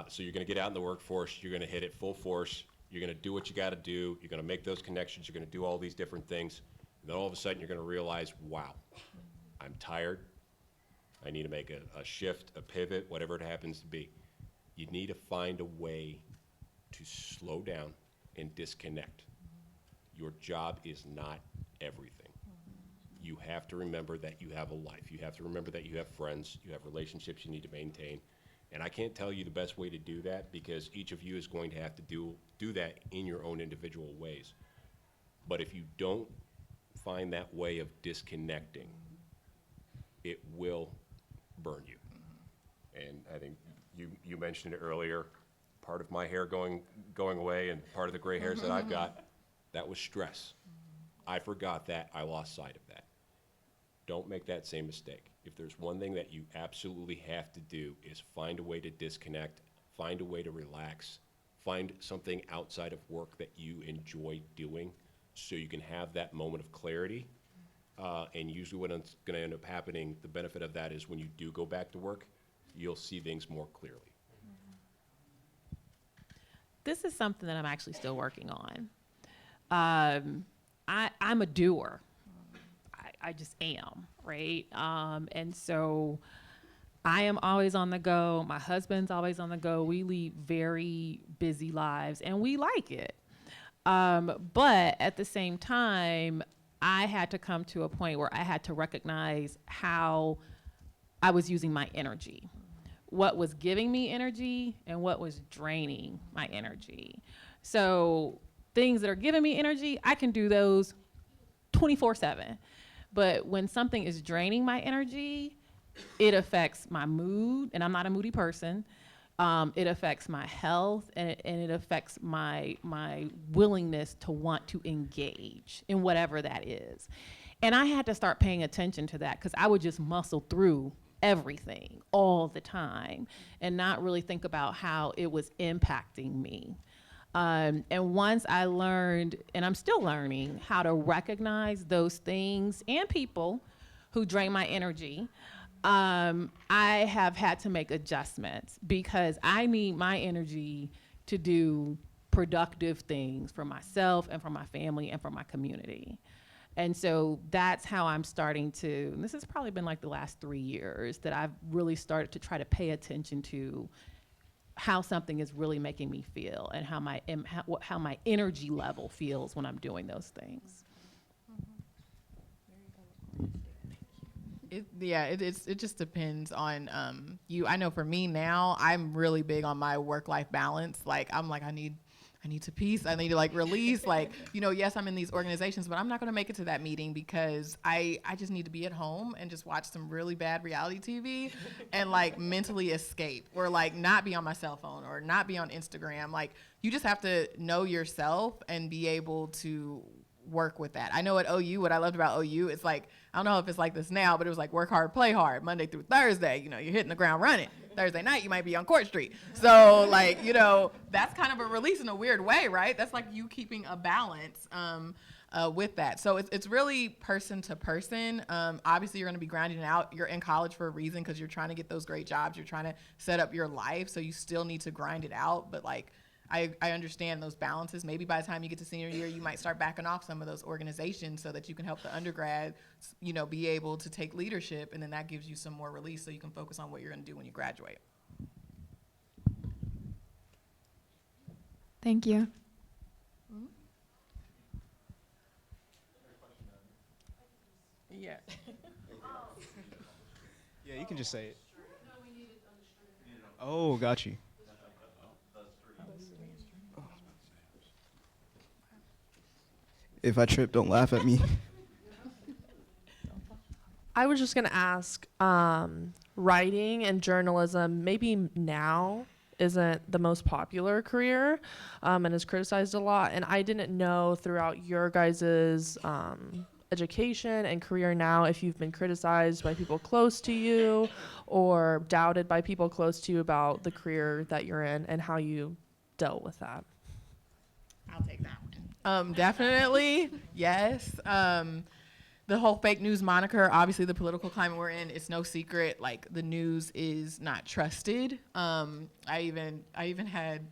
So you're going to get out in the workforce, you're going to hit it full force, you're going to do what you got to do, you're going to make those connections, you're going to do all these different things, and then all of a sudden you're going to realize, wow, I'm tired, I need to make a shift, a pivot, whatever it happens to be. You need to find a way to slow down and disconnect. Your job is not everything. You have to remember that you have a life. You have to remember that you have friends, you have relationships you need to maintain. And I can't tell you the best way to do that because each of you is going to have to do that in your own individual ways. But if you don't find that way of disconnecting, it will burn you. And I think you mentioned it earlier, part of my hair going away and part of the gray hairs that I've got, that was stress. I forgot that, I lost sight of that. Don't make that same mistake. If there's one thing that you absolutely have to do is find a way to disconnect, find a way to relax, find something outside of work that you enjoy doing so you can have that moment of clarity. And usually what's going to end up happening, the benefit of that is when you do go back to work, you'll see things more clearly. This is something that I'm actually still working on. I'm a doer. I just am, right? And so I am always on the go. My husband's always on the go. We lead very busy lives, and we like it. But at the same time, I had to come to a point where I had to recognize how I was using my energy, what was giving me energy and what was draining my energy. So things that are giving me energy, I can do those 24/7. But when something is draining my energy, it affects my mood, and I'm not a moody person. It affects my health, and it affects my willingness to want to engage in whatever that is. And I had to start paying attention to that because I would just muscle through everything all the time and not really think about how it was impacting me. And once I learned, and I'm still learning, how to recognize those things and people who drain my energy, I have had to make adjustments because I need my energy to do productive things for myself and for my family and for my community. And so that's how I'm starting to, and this has probably been like the last 3 years that I've really started to try to pay attention to how something is really making me feel and how my energy level feels when I'm doing those things. It just depends on you. I know for me now, I'm really big on my work-life balance. Like I'm like I need to peace. I need to like release. Like yes, I'm in these organizations, but I'm not going to make it to that meeting because I just need to be at home and just watch some really bad reality TV and like mentally escape or like not be on my cell phone or not be on Instagram. Like you just have to know yourself and be able to work with that. I know at OU, what I loved about OU, it's like, I don't know if it's like this now, but it was like work hard, play hard, Monday through Thursday, you're hitting the ground running. Thursday night, you might be on Court Street. So like, that's kind of a release in a weird way, right? That's like you keeping a balance with that. So it's really person to person. Obviously, you're going to be grinding out. You're in college for a reason because you're trying to get those great jobs. You're trying to set up your life. So you still need to grind it out. But like, I understand those balances. Maybe by the time you get to senior year, you might start backing off some of those organizations so that you can help the undergrads, be able to take leadership, and then that gives you some more release so you can focus on what you're going to do when you graduate. Thank you. Mm-hmm. Yeah. Yeah, you can just say it. Oh, got you. If I trip, don't laugh at me. I was just going to ask, writing and journalism, maybe now isn't the most popular career and is criticized a lot. And I didn't know throughout your guys' education and career now if you've been criticized by people close to you or doubted by people close to you about the career that you're in and how you dealt with that. I'll take that one. Definitely, yes. The whole fake news moniker, obviously the political climate we're in, it's no secret, like the news is not trusted. I even had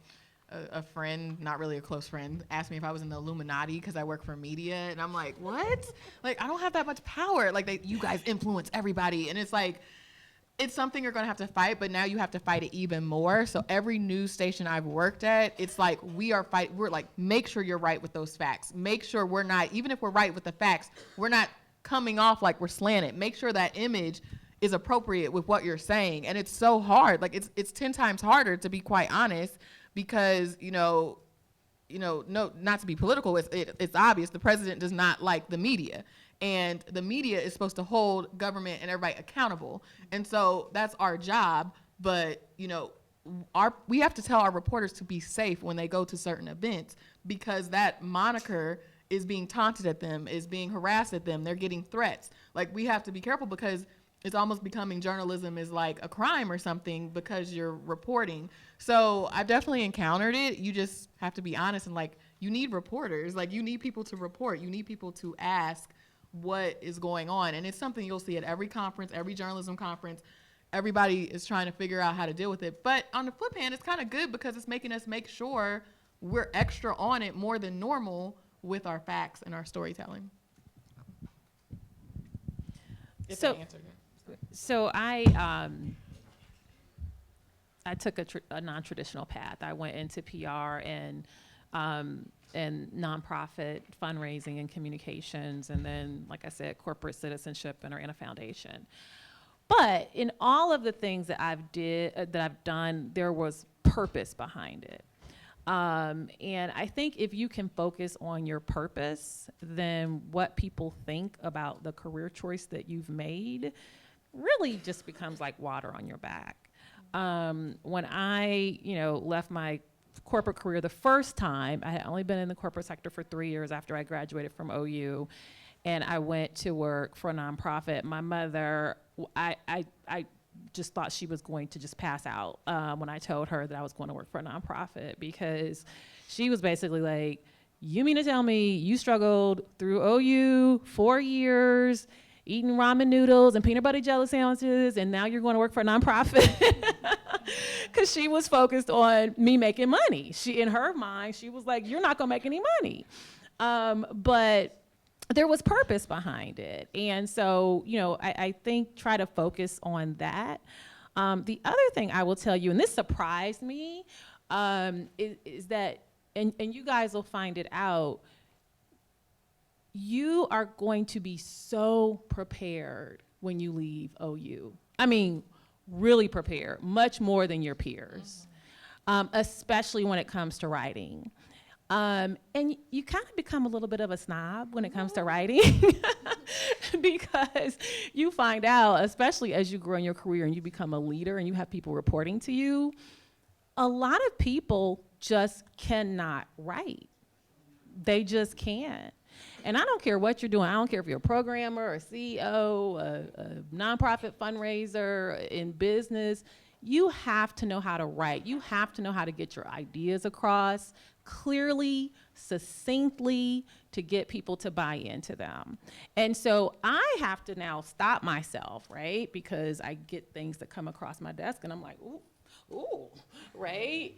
a friend, not really a close friend, ask me if I was in the Illuminati because I work for media, and I'm like, what? Like, I don't have that much power. Like, you guys influence everybody, and it's like, it's something you're gonna have to fight, but now you have to fight it even more. So every news station I've worked at, it's like we're like, make sure you're right with those facts. Make sure we're not, even if we're right with the facts, we're not coming off like we're slanted. Make sure that image is appropriate with what you're saying. And it's so hard. Like it's 10 times harder, to be quite honest, because no, not to be political, it's obvious the president does not like the media. And the media is supposed to hold government and everybody accountable. And so that's our job. But, we have to tell our reporters to be safe when they go to certain events, because that moniker is being taunted at them, is being harassed at them. They're getting threats. Like, we have to be careful because it's almost becoming journalism is like a crime or something because you're reporting. So I've definitely encountered it. You just have to be honest and like, you need reporters. Like, you need people to report. You need people to ask what is going on. And it's something you'll see at every conference, every journalism conference. Everybody is trying to figure out how to deal with it. But on the flip hand, it's kind of good because it's making us make sure we're extra on it more than normal with our facts and our storytelling. So I took a non-traditional path. I went into PR and nonprofit fundraising and communications, and then, like I said, corporate citizenship, and ran a foundation. But in all of the things that I've done, there was purpose behind it. And I think if you can focus on your purpose, then what people think about the career choice that you've made really just becomes like water on your back. When I, left my corporate career the first time, I had only been in the corporate sector for 3 years after I graduated from OU, and I went to work for a nonprofit. My mother, I just thought she was going to just pass out when I told her that I was going to work for a nonprofit, because she was basically like, you mean to tell me you struggled through OU 4 years, eating ramen noodles and peanut butter jelly sandwiches, and now you're going to work for a nonprofit. Because she was focused on me making money. In her mind, she was like, you're not going to make any money. But there was purpose behind it. And so, I think try to focus on that. The other thing I will tell you, and this surprised me, is that, and you guys will find it out, you are going to be so prepared when you leave OU. I mean, really prepared, much more than your peers, especially when it comes to writing. And you kind of become a little bit of a snob when it comes to writing because you find out, especially as you grow in your career and you become a leader and you have people reporting to you, a lot of people just cannot write. They just can't. And I don't care what you're doing. I don't care if you're a programmer, a CEO, a nonprofit fundraiser, in business. You have to know how to write. You have to know how to get your ideas across clearly, succinctly, to get people to buy into them. And so I have to now stop myself, right? Because I get things that come across my desk and I'm like, ooh, right?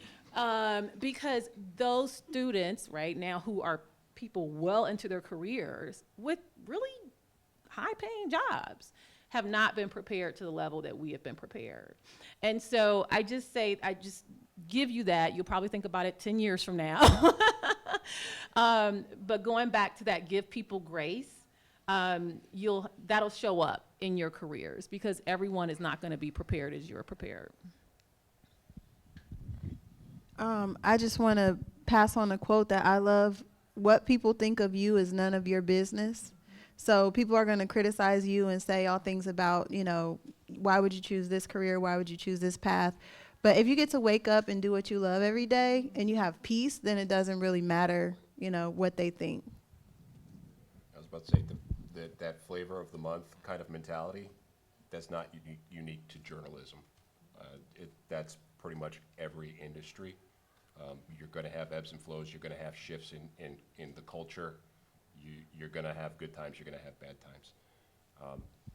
Because those students right now who are people well into their careers with really high-paying jobs have not been prepared to the level that we have been prepared. And so I just give you that. You'll probably think about it 10 years from now. But going back to that, give people grace, that'll show up in your careers because everyone is not going to be prepared as you're prepared. I just want to pass on a quote that I love. What people think of you is none of your business. So people are going to criticize you and say all things about, why would you choose this career? Why would you choose this path? But if you get to wake up and do what you love every day and you have peace, then it doesn't really matter, what they think. I was about to say that flavor of the month kind of mentality, that's not unique to journalism. That's pretty much every industry. You're going to have ebbs and flows. You're going to have shifts in the culture. You're going to have good times. You're going to have bad times.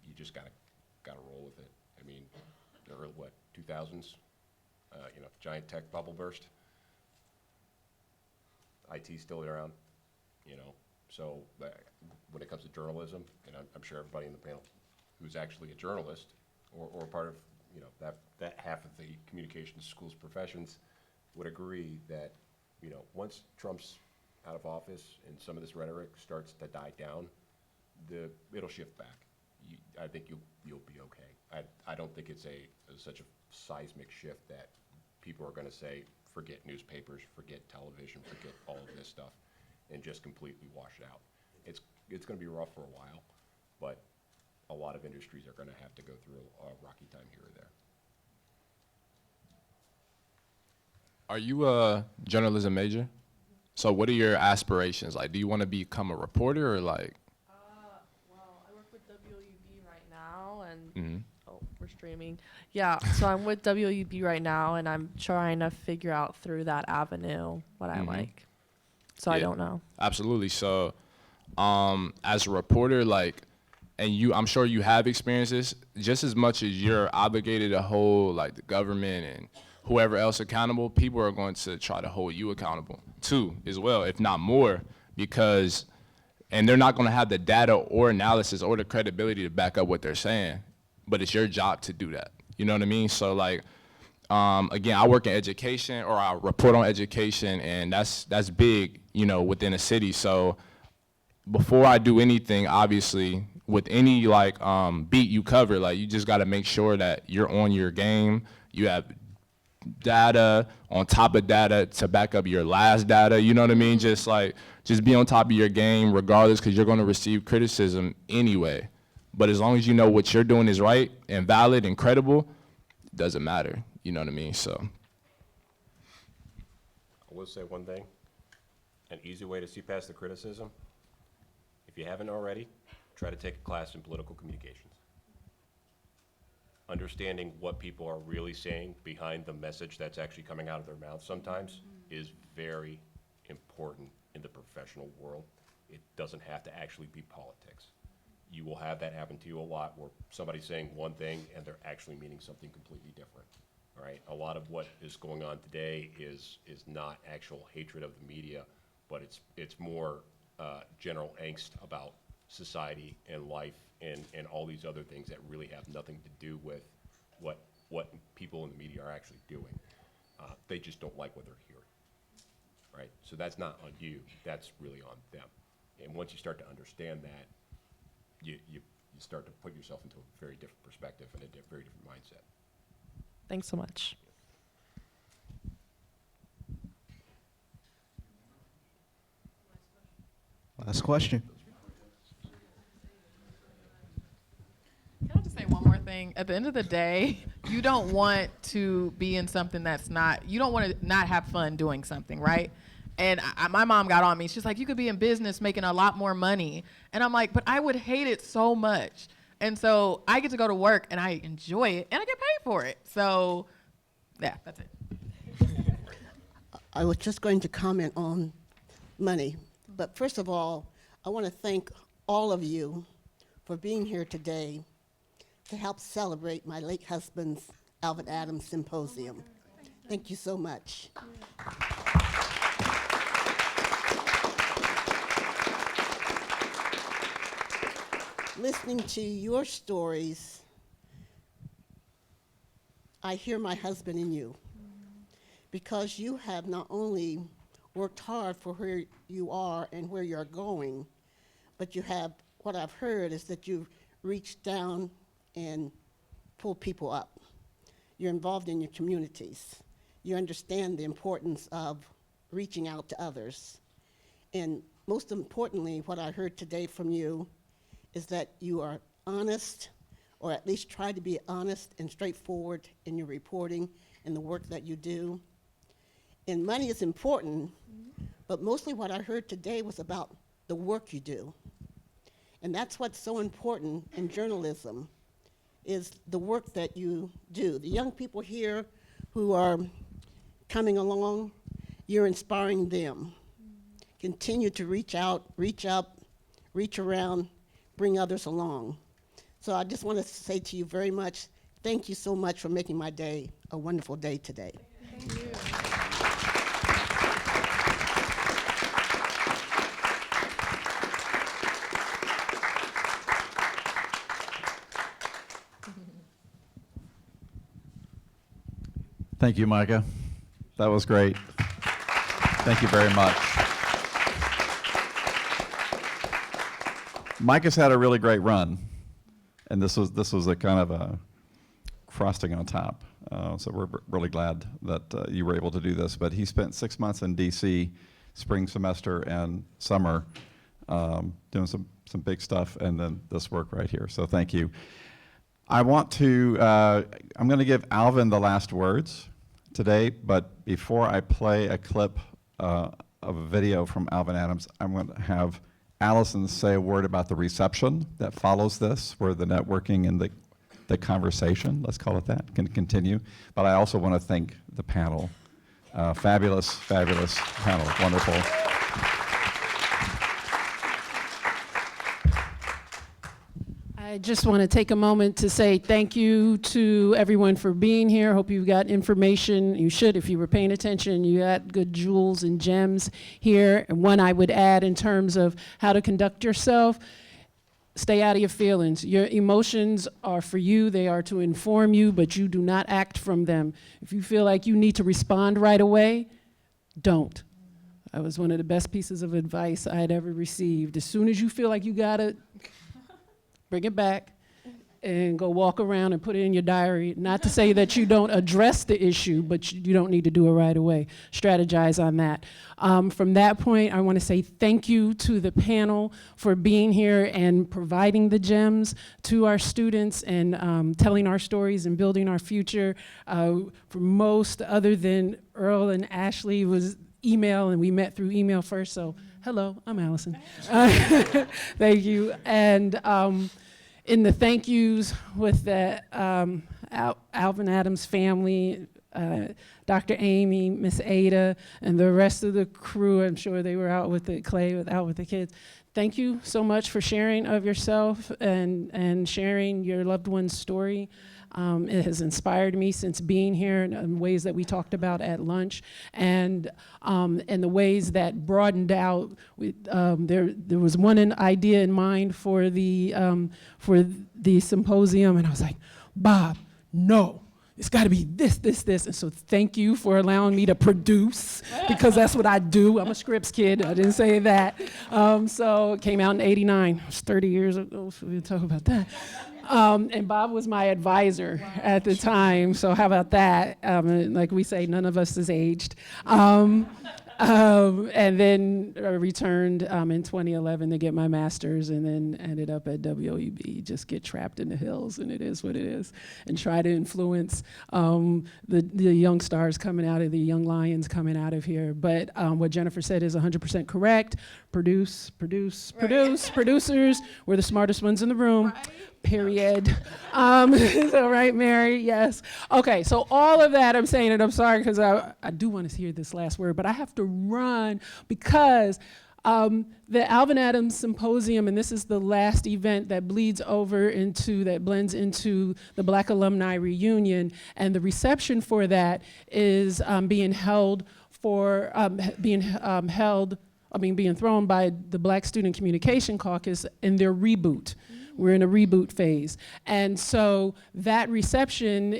You just got to roll with it. I mean, the early 2000s, giant tech bubble burst. IT's still around, So when it comes to journalism, and I'm sure everybody in the panel who's actually a journalist or part of that half of the communications schools professions would agree that once Trump's out of office and some of this rhetoric starts to die down, it'll shift back. I think you'll be okay. I don't think it's such a seismic shift that people are going to say forget newspapers, forget television, forget all of this stuff, and just completely wash it out. It's going to be rough for a while, but a lot of industries are going to have to go through a rocky time here or there. Are you a journalism major? So what are your aspirations? Like, do you want to become a reporter or like? Well, I work with WUB right now and, oh, we're streaming. Yeah, so I'm with WUB right now and I'm trying to figure out through that avenue what I like. So I don't know. Absolutely. So as a reporter, like, and I'm sure you have experiences just as much as you're obligated to hold like the government and whoever else accountable, people are going to try to hold you accountable too as well, if not more, because, and they're not going to have the data or analysis or the credibility to back up what they're saying, but it's your job to do that. You know what I mean? So like, again, I work in education or I report on education and that's big, within a city. So before I do anything, obviously with any like beat you cover, like you just got to make sure that you're on your game. You have data on top of data to back up your last data, you know what I mean? Just be on top of your game regardless, because you're going to receive criticism anyway. But as long as you know what you're doing is right and valid and credible, it doesn't matter, you know what I mean? So I will say one thing, an easy way to see past the criticism, if you haven't already, try to take a class in political communications. Understanding what people are really saying behind the message that's actually coming out of their mouth sometimes is very important in the professional world. It doesn't have to actually be politics. you will have that happen to you a lot, where somebody's saying one thing and they're actually meaning something completely different. All right, a lot of what is going on today is not actual hatred of the media, but it's more general angst about society and life and all these other things that really have nothing to do with what people in the media are actually doing. They just don't like what they're hearing, right? So that's not on you, that's really on them. And once you start to understand that, you start to put yourself into a very different perspective and a very different mindset. Thanks so much. Last question. Can I just say one more thing? At the end of the day, you don't want to be in something that's not, you don't want to not have fun doing something, right? And my mom got on me. She's like, you could be in business making a lot more money. And I'm like, but I would hate it so much. And so I get to go to work and I enjoy it and I get paid for it. So yeah, that's it. I was just going to comment on money. But first of all, I want to thank all of you for being here today to help celebrate my late husband's Alvin Adams Symposium. Thank you so much. Listening to your stories, I hear my husband in you, because you have not only worked hard for where you are and where you're going, but you have, what I've heard is that you've reached down and pulled people up. You're involved in your communities. You understand the importance of reaching out to others. And most importantly, what I heard today from you is that you are honest, or at least try to be honest and straightforward in your reporting and the work that you do. And money is important, but mostly what I heard today was about the work you do. And that's what's so important in journalism, is the work that you do. The young people here who are coming along, you're inspiring them. Continue to reach out, reach up, reach around, bring others along. So I just want to say to you very much, thank you so much for making my day a wonderful day today. Thank you. Thank you, Micah. That was great. Thank you very much. Micah's had a really great run, and this was a kind of a frosting on top. So we're really glad that you were able to do this. But he spent 6 months in D.C., spring semester and summer, doing some big stuff, and then this work right here. So thank you. I want to, I'm going to give Alvin the last words today, but before I play a clip of a video from Alvin Adams, I'm going to have Allison say a word about the reception that follows this, where the networking and the conversation, let's call it that, can continue. But I also want to thank the panel. Fabulous, fabulous panel, wonderful. I just want to take a moment to say thank you to everyone for being here. Hope you got information. You should, if you were paying attention. You got good jewels and gems here. And one I would add in terms of how to conduct yourself, stay out of your feelings. Your emotions are for you. They are to inform you, but you do not act from them. If you feel like you need to respond right away, don't. That was one of the best pieces of advice I had ever received. As soon as you feel like you got it, bring it back and go walk around and put it in your diary. Not to say that you don't address the issue, but you don't need to do it right away. Strategize on that. From that point, I want to say thank you to the panel for being here and providing the gems to our students and telling our stories and building our future. For most, other than Earl and Ashley, was email, and we met through email first, so hello, I'm Allison. Thank you. And in the thank yous with the Alvin Adams family, Dr. Amy, Miss Ada, and the rest of the crew. I'm sure they were out with the out with the kids. Thank you so much for sharing of yourself and sharing your loved one's story. It has inspired me since being here in ways that we talked about at lunch, and the ways that broadened out. There was one idea in mind for the symposium, and I was like, Bob, no. It's got to be this, this, this. And so thank you for allowing me to produce, because that's what I do. I'm a Scripps kid. I didn't say that. So it came out in '89. It was 30 years ago, so we'll talk about that. And Bob was my advisor at the time. So how about that? Like we say, none of us is aged. And then I returned in 2011 to get my master's, and then ended up at WUB. Just get trapped in the hills, and it is what it is, and try to influence the young stars coming out of the young lions coming out of here. But what Jennifer said is 100% correct. Produce. Producers, we're the smartest ones in the room. Right. Period. So right, Mary? Yes. Okay, so all of that I'm saying, and I'm sorry because I do want to hear this last word, but I have to run because the Alvin Adams Symposium, and this is the last event that blends into the Black Alumni Reunion, and the reception for that is being thrown by the Black Student Communication Caucus in their reboot. We're in a reboot phase. And so that reception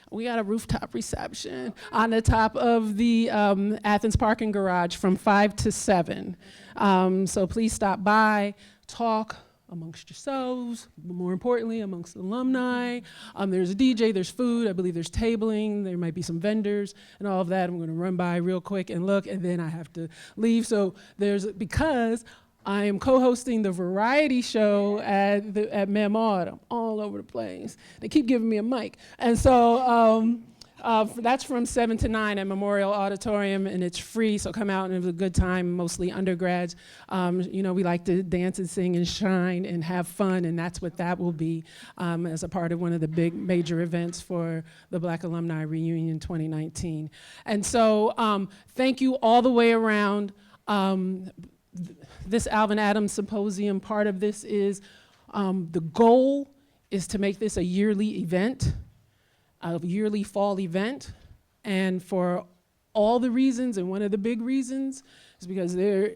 we got a rooftop reception on the top of the Athens parking garage from 5 to 7. So please stop by, talk amongst yourselves, but more importantly, amongst alumni. There's a DJ, there's food, I believe there's tabling, there might be some vendors and all of that. I'm gonna run by real quick and look, and then I have to leave. So because I am co-hosting the variety show at Mem Aud. I'm all over the place. They keep giving me a mic. And so that's from 7 to 9 at Memorial Auditorium, and it's free, so come out and have a good time, mostly undergrads. We like to dance and sing and shine and have fun, and that's what that will be as a part of one of the big major events for the Black Alumni Reunion 2019. And so thank you all the way around. This Alvin Adams Symposium, part of this is the goal is to make this a yearly event, a yearly fall event. And for all the reasons, and one of the big reasons is because there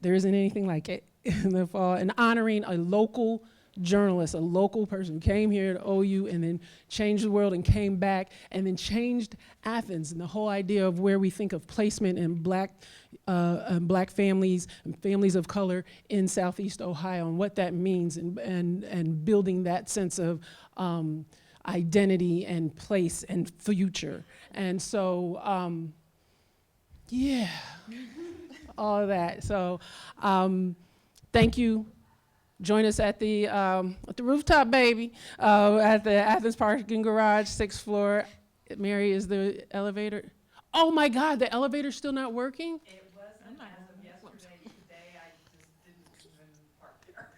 isn't anything like it in the fall, and honoring a local journalist, a local person who came here to OU and then changed the world and came back and then changed Athens and the whole idea of where we think of placement in black families and families of color in Southeast Ohio and what that means, and building that sense of identity and place and future. And so, yeah, all of that. So thank you. Join us at the rooftop, baby, at the Athens Parking Garage, 6th floor. Mary, is the elevator? Oh my God, the elevator's still not working? It wasn't as of yesterday. Today, I just didn't even park there.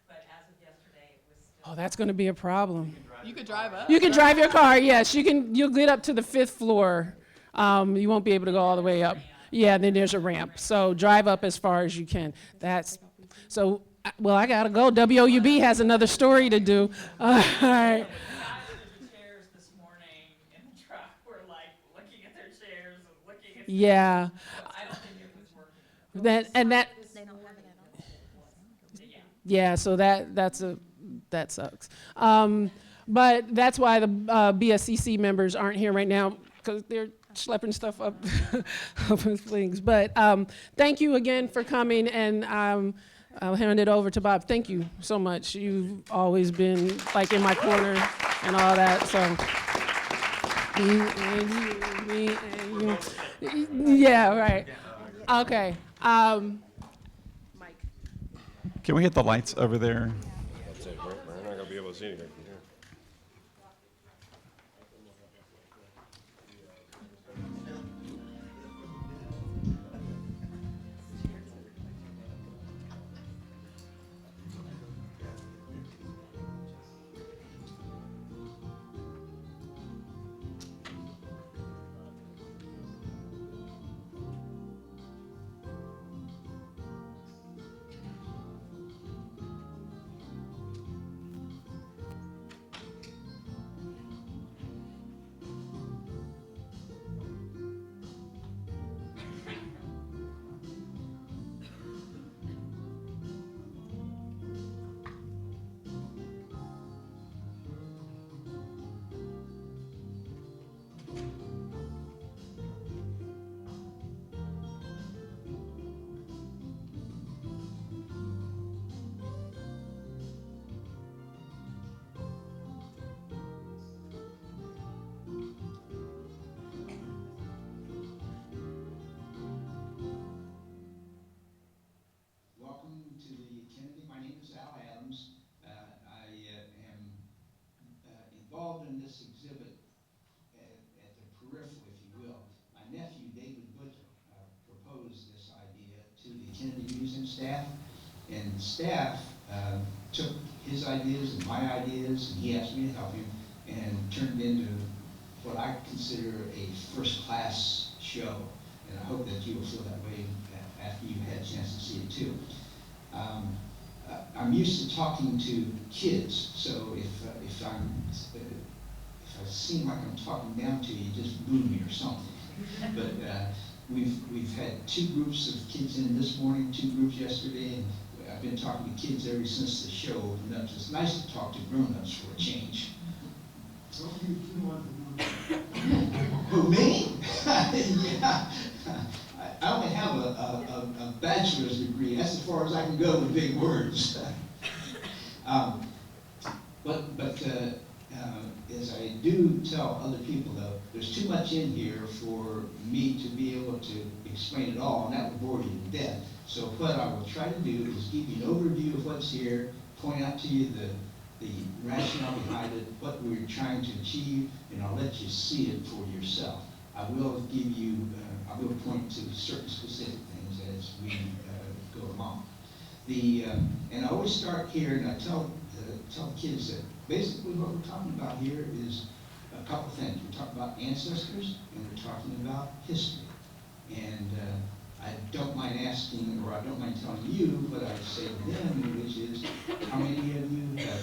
But as of yesterday, it was still. Oh, that's gonna be a problem. You could drive up. You can drive your car, yes. You'll get up to the 5th floor. You won't be able to go all the way up. Yeah, then there's a ramp. So drive up as far as you can. Well, I gotta go. WOUB has another story to do. All right. Yeah. Yeah, so that sucks. But that's why the BSCC members aren't here right now, because they're schlepping stuff up with things. But thank you again for coming, and I'll hand it over to Bob. Thank you so much. You've always been like in my corner and all that. So, me and you. Yeah, right. Okay. Mike. Can we hit the lights over there? That's it. We're not going to be able to see anything from here. staff, and staff took his ideas and my ideas, and he asked me to help him, and turned into what I consider a first-class show. And I hope that you will feel that way after you've had a chance to see it too. I'm used to talking to kids, so if I seem like I'm talking down to you, just boo me or something. But we've had 2 groups of kids in this morning, 2 groups yesterday, and I've been talking to kids ever since the show opened up. It's nice to talk to grown-ups for a change. Who, me? Yeah. I only have a bachelor's degree. That's as far as I can go with big words. As I do tell other people, though, there's too much in here for me to be able to explain it all, and that would bore you to death. So what I will try to do is give you an overview of what's here, point out to you the rationale behind it, what we're trying to achieve, and I'll let you see it for yourself. I will give you, I will point to certain specific things as we go along. And I always start here, and I tell the kids that basically what we're talking about here is a couple things. We're talking about ancestors, and we're talking about history. And I don't mind asking, or I don't mind telling you what I say to them, which is, how many of you have,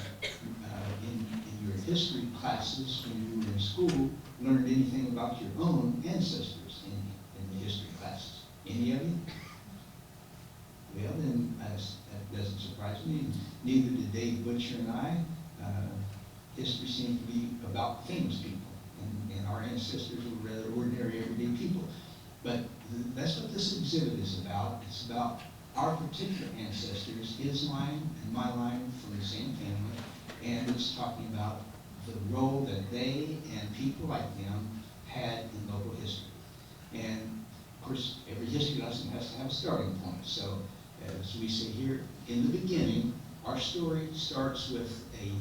in your history classes when you were in school, learned anything about your own ancestors in the history classes? Any of you? Well, then that doesn't surprise me. Neither did Dave Butcher and I. History seems to be about famous people, and our ancestors were rather ordinary, everyday people. But that's what this exhibit is about. It's about our particular ancestors, his line and my line from the same family, and it's talking about the role that they and people like them had in local history. And of course, every history lesson has to have a starting point. So as we say here, in the beginning, our story starts with a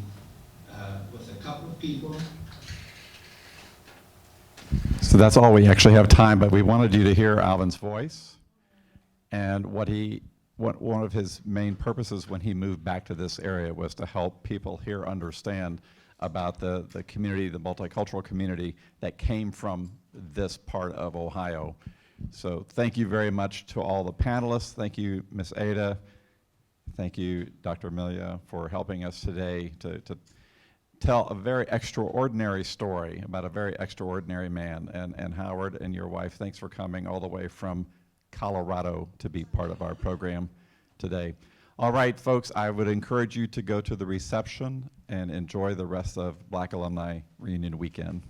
couple of people. So that's all we actually have time, but we wanted you to hear Alvin's voice and one of his main purposes when he moved back to this area was to help people here understand about the community, the multicultural community that came from this part of Ohio. So thank you very much to all the panelists. Thank you, Ms. Ada. Thank you, Dr. Amelia, for helping us today to tell a very extraordinary story about a very extraordinary man. And Howard and your wife, thanks for coming all the way from Colorado to be part of our program today. All right, folks, I would encourage you to go to the reception and enjoy the rest of Black Alumni Reunion Weekend.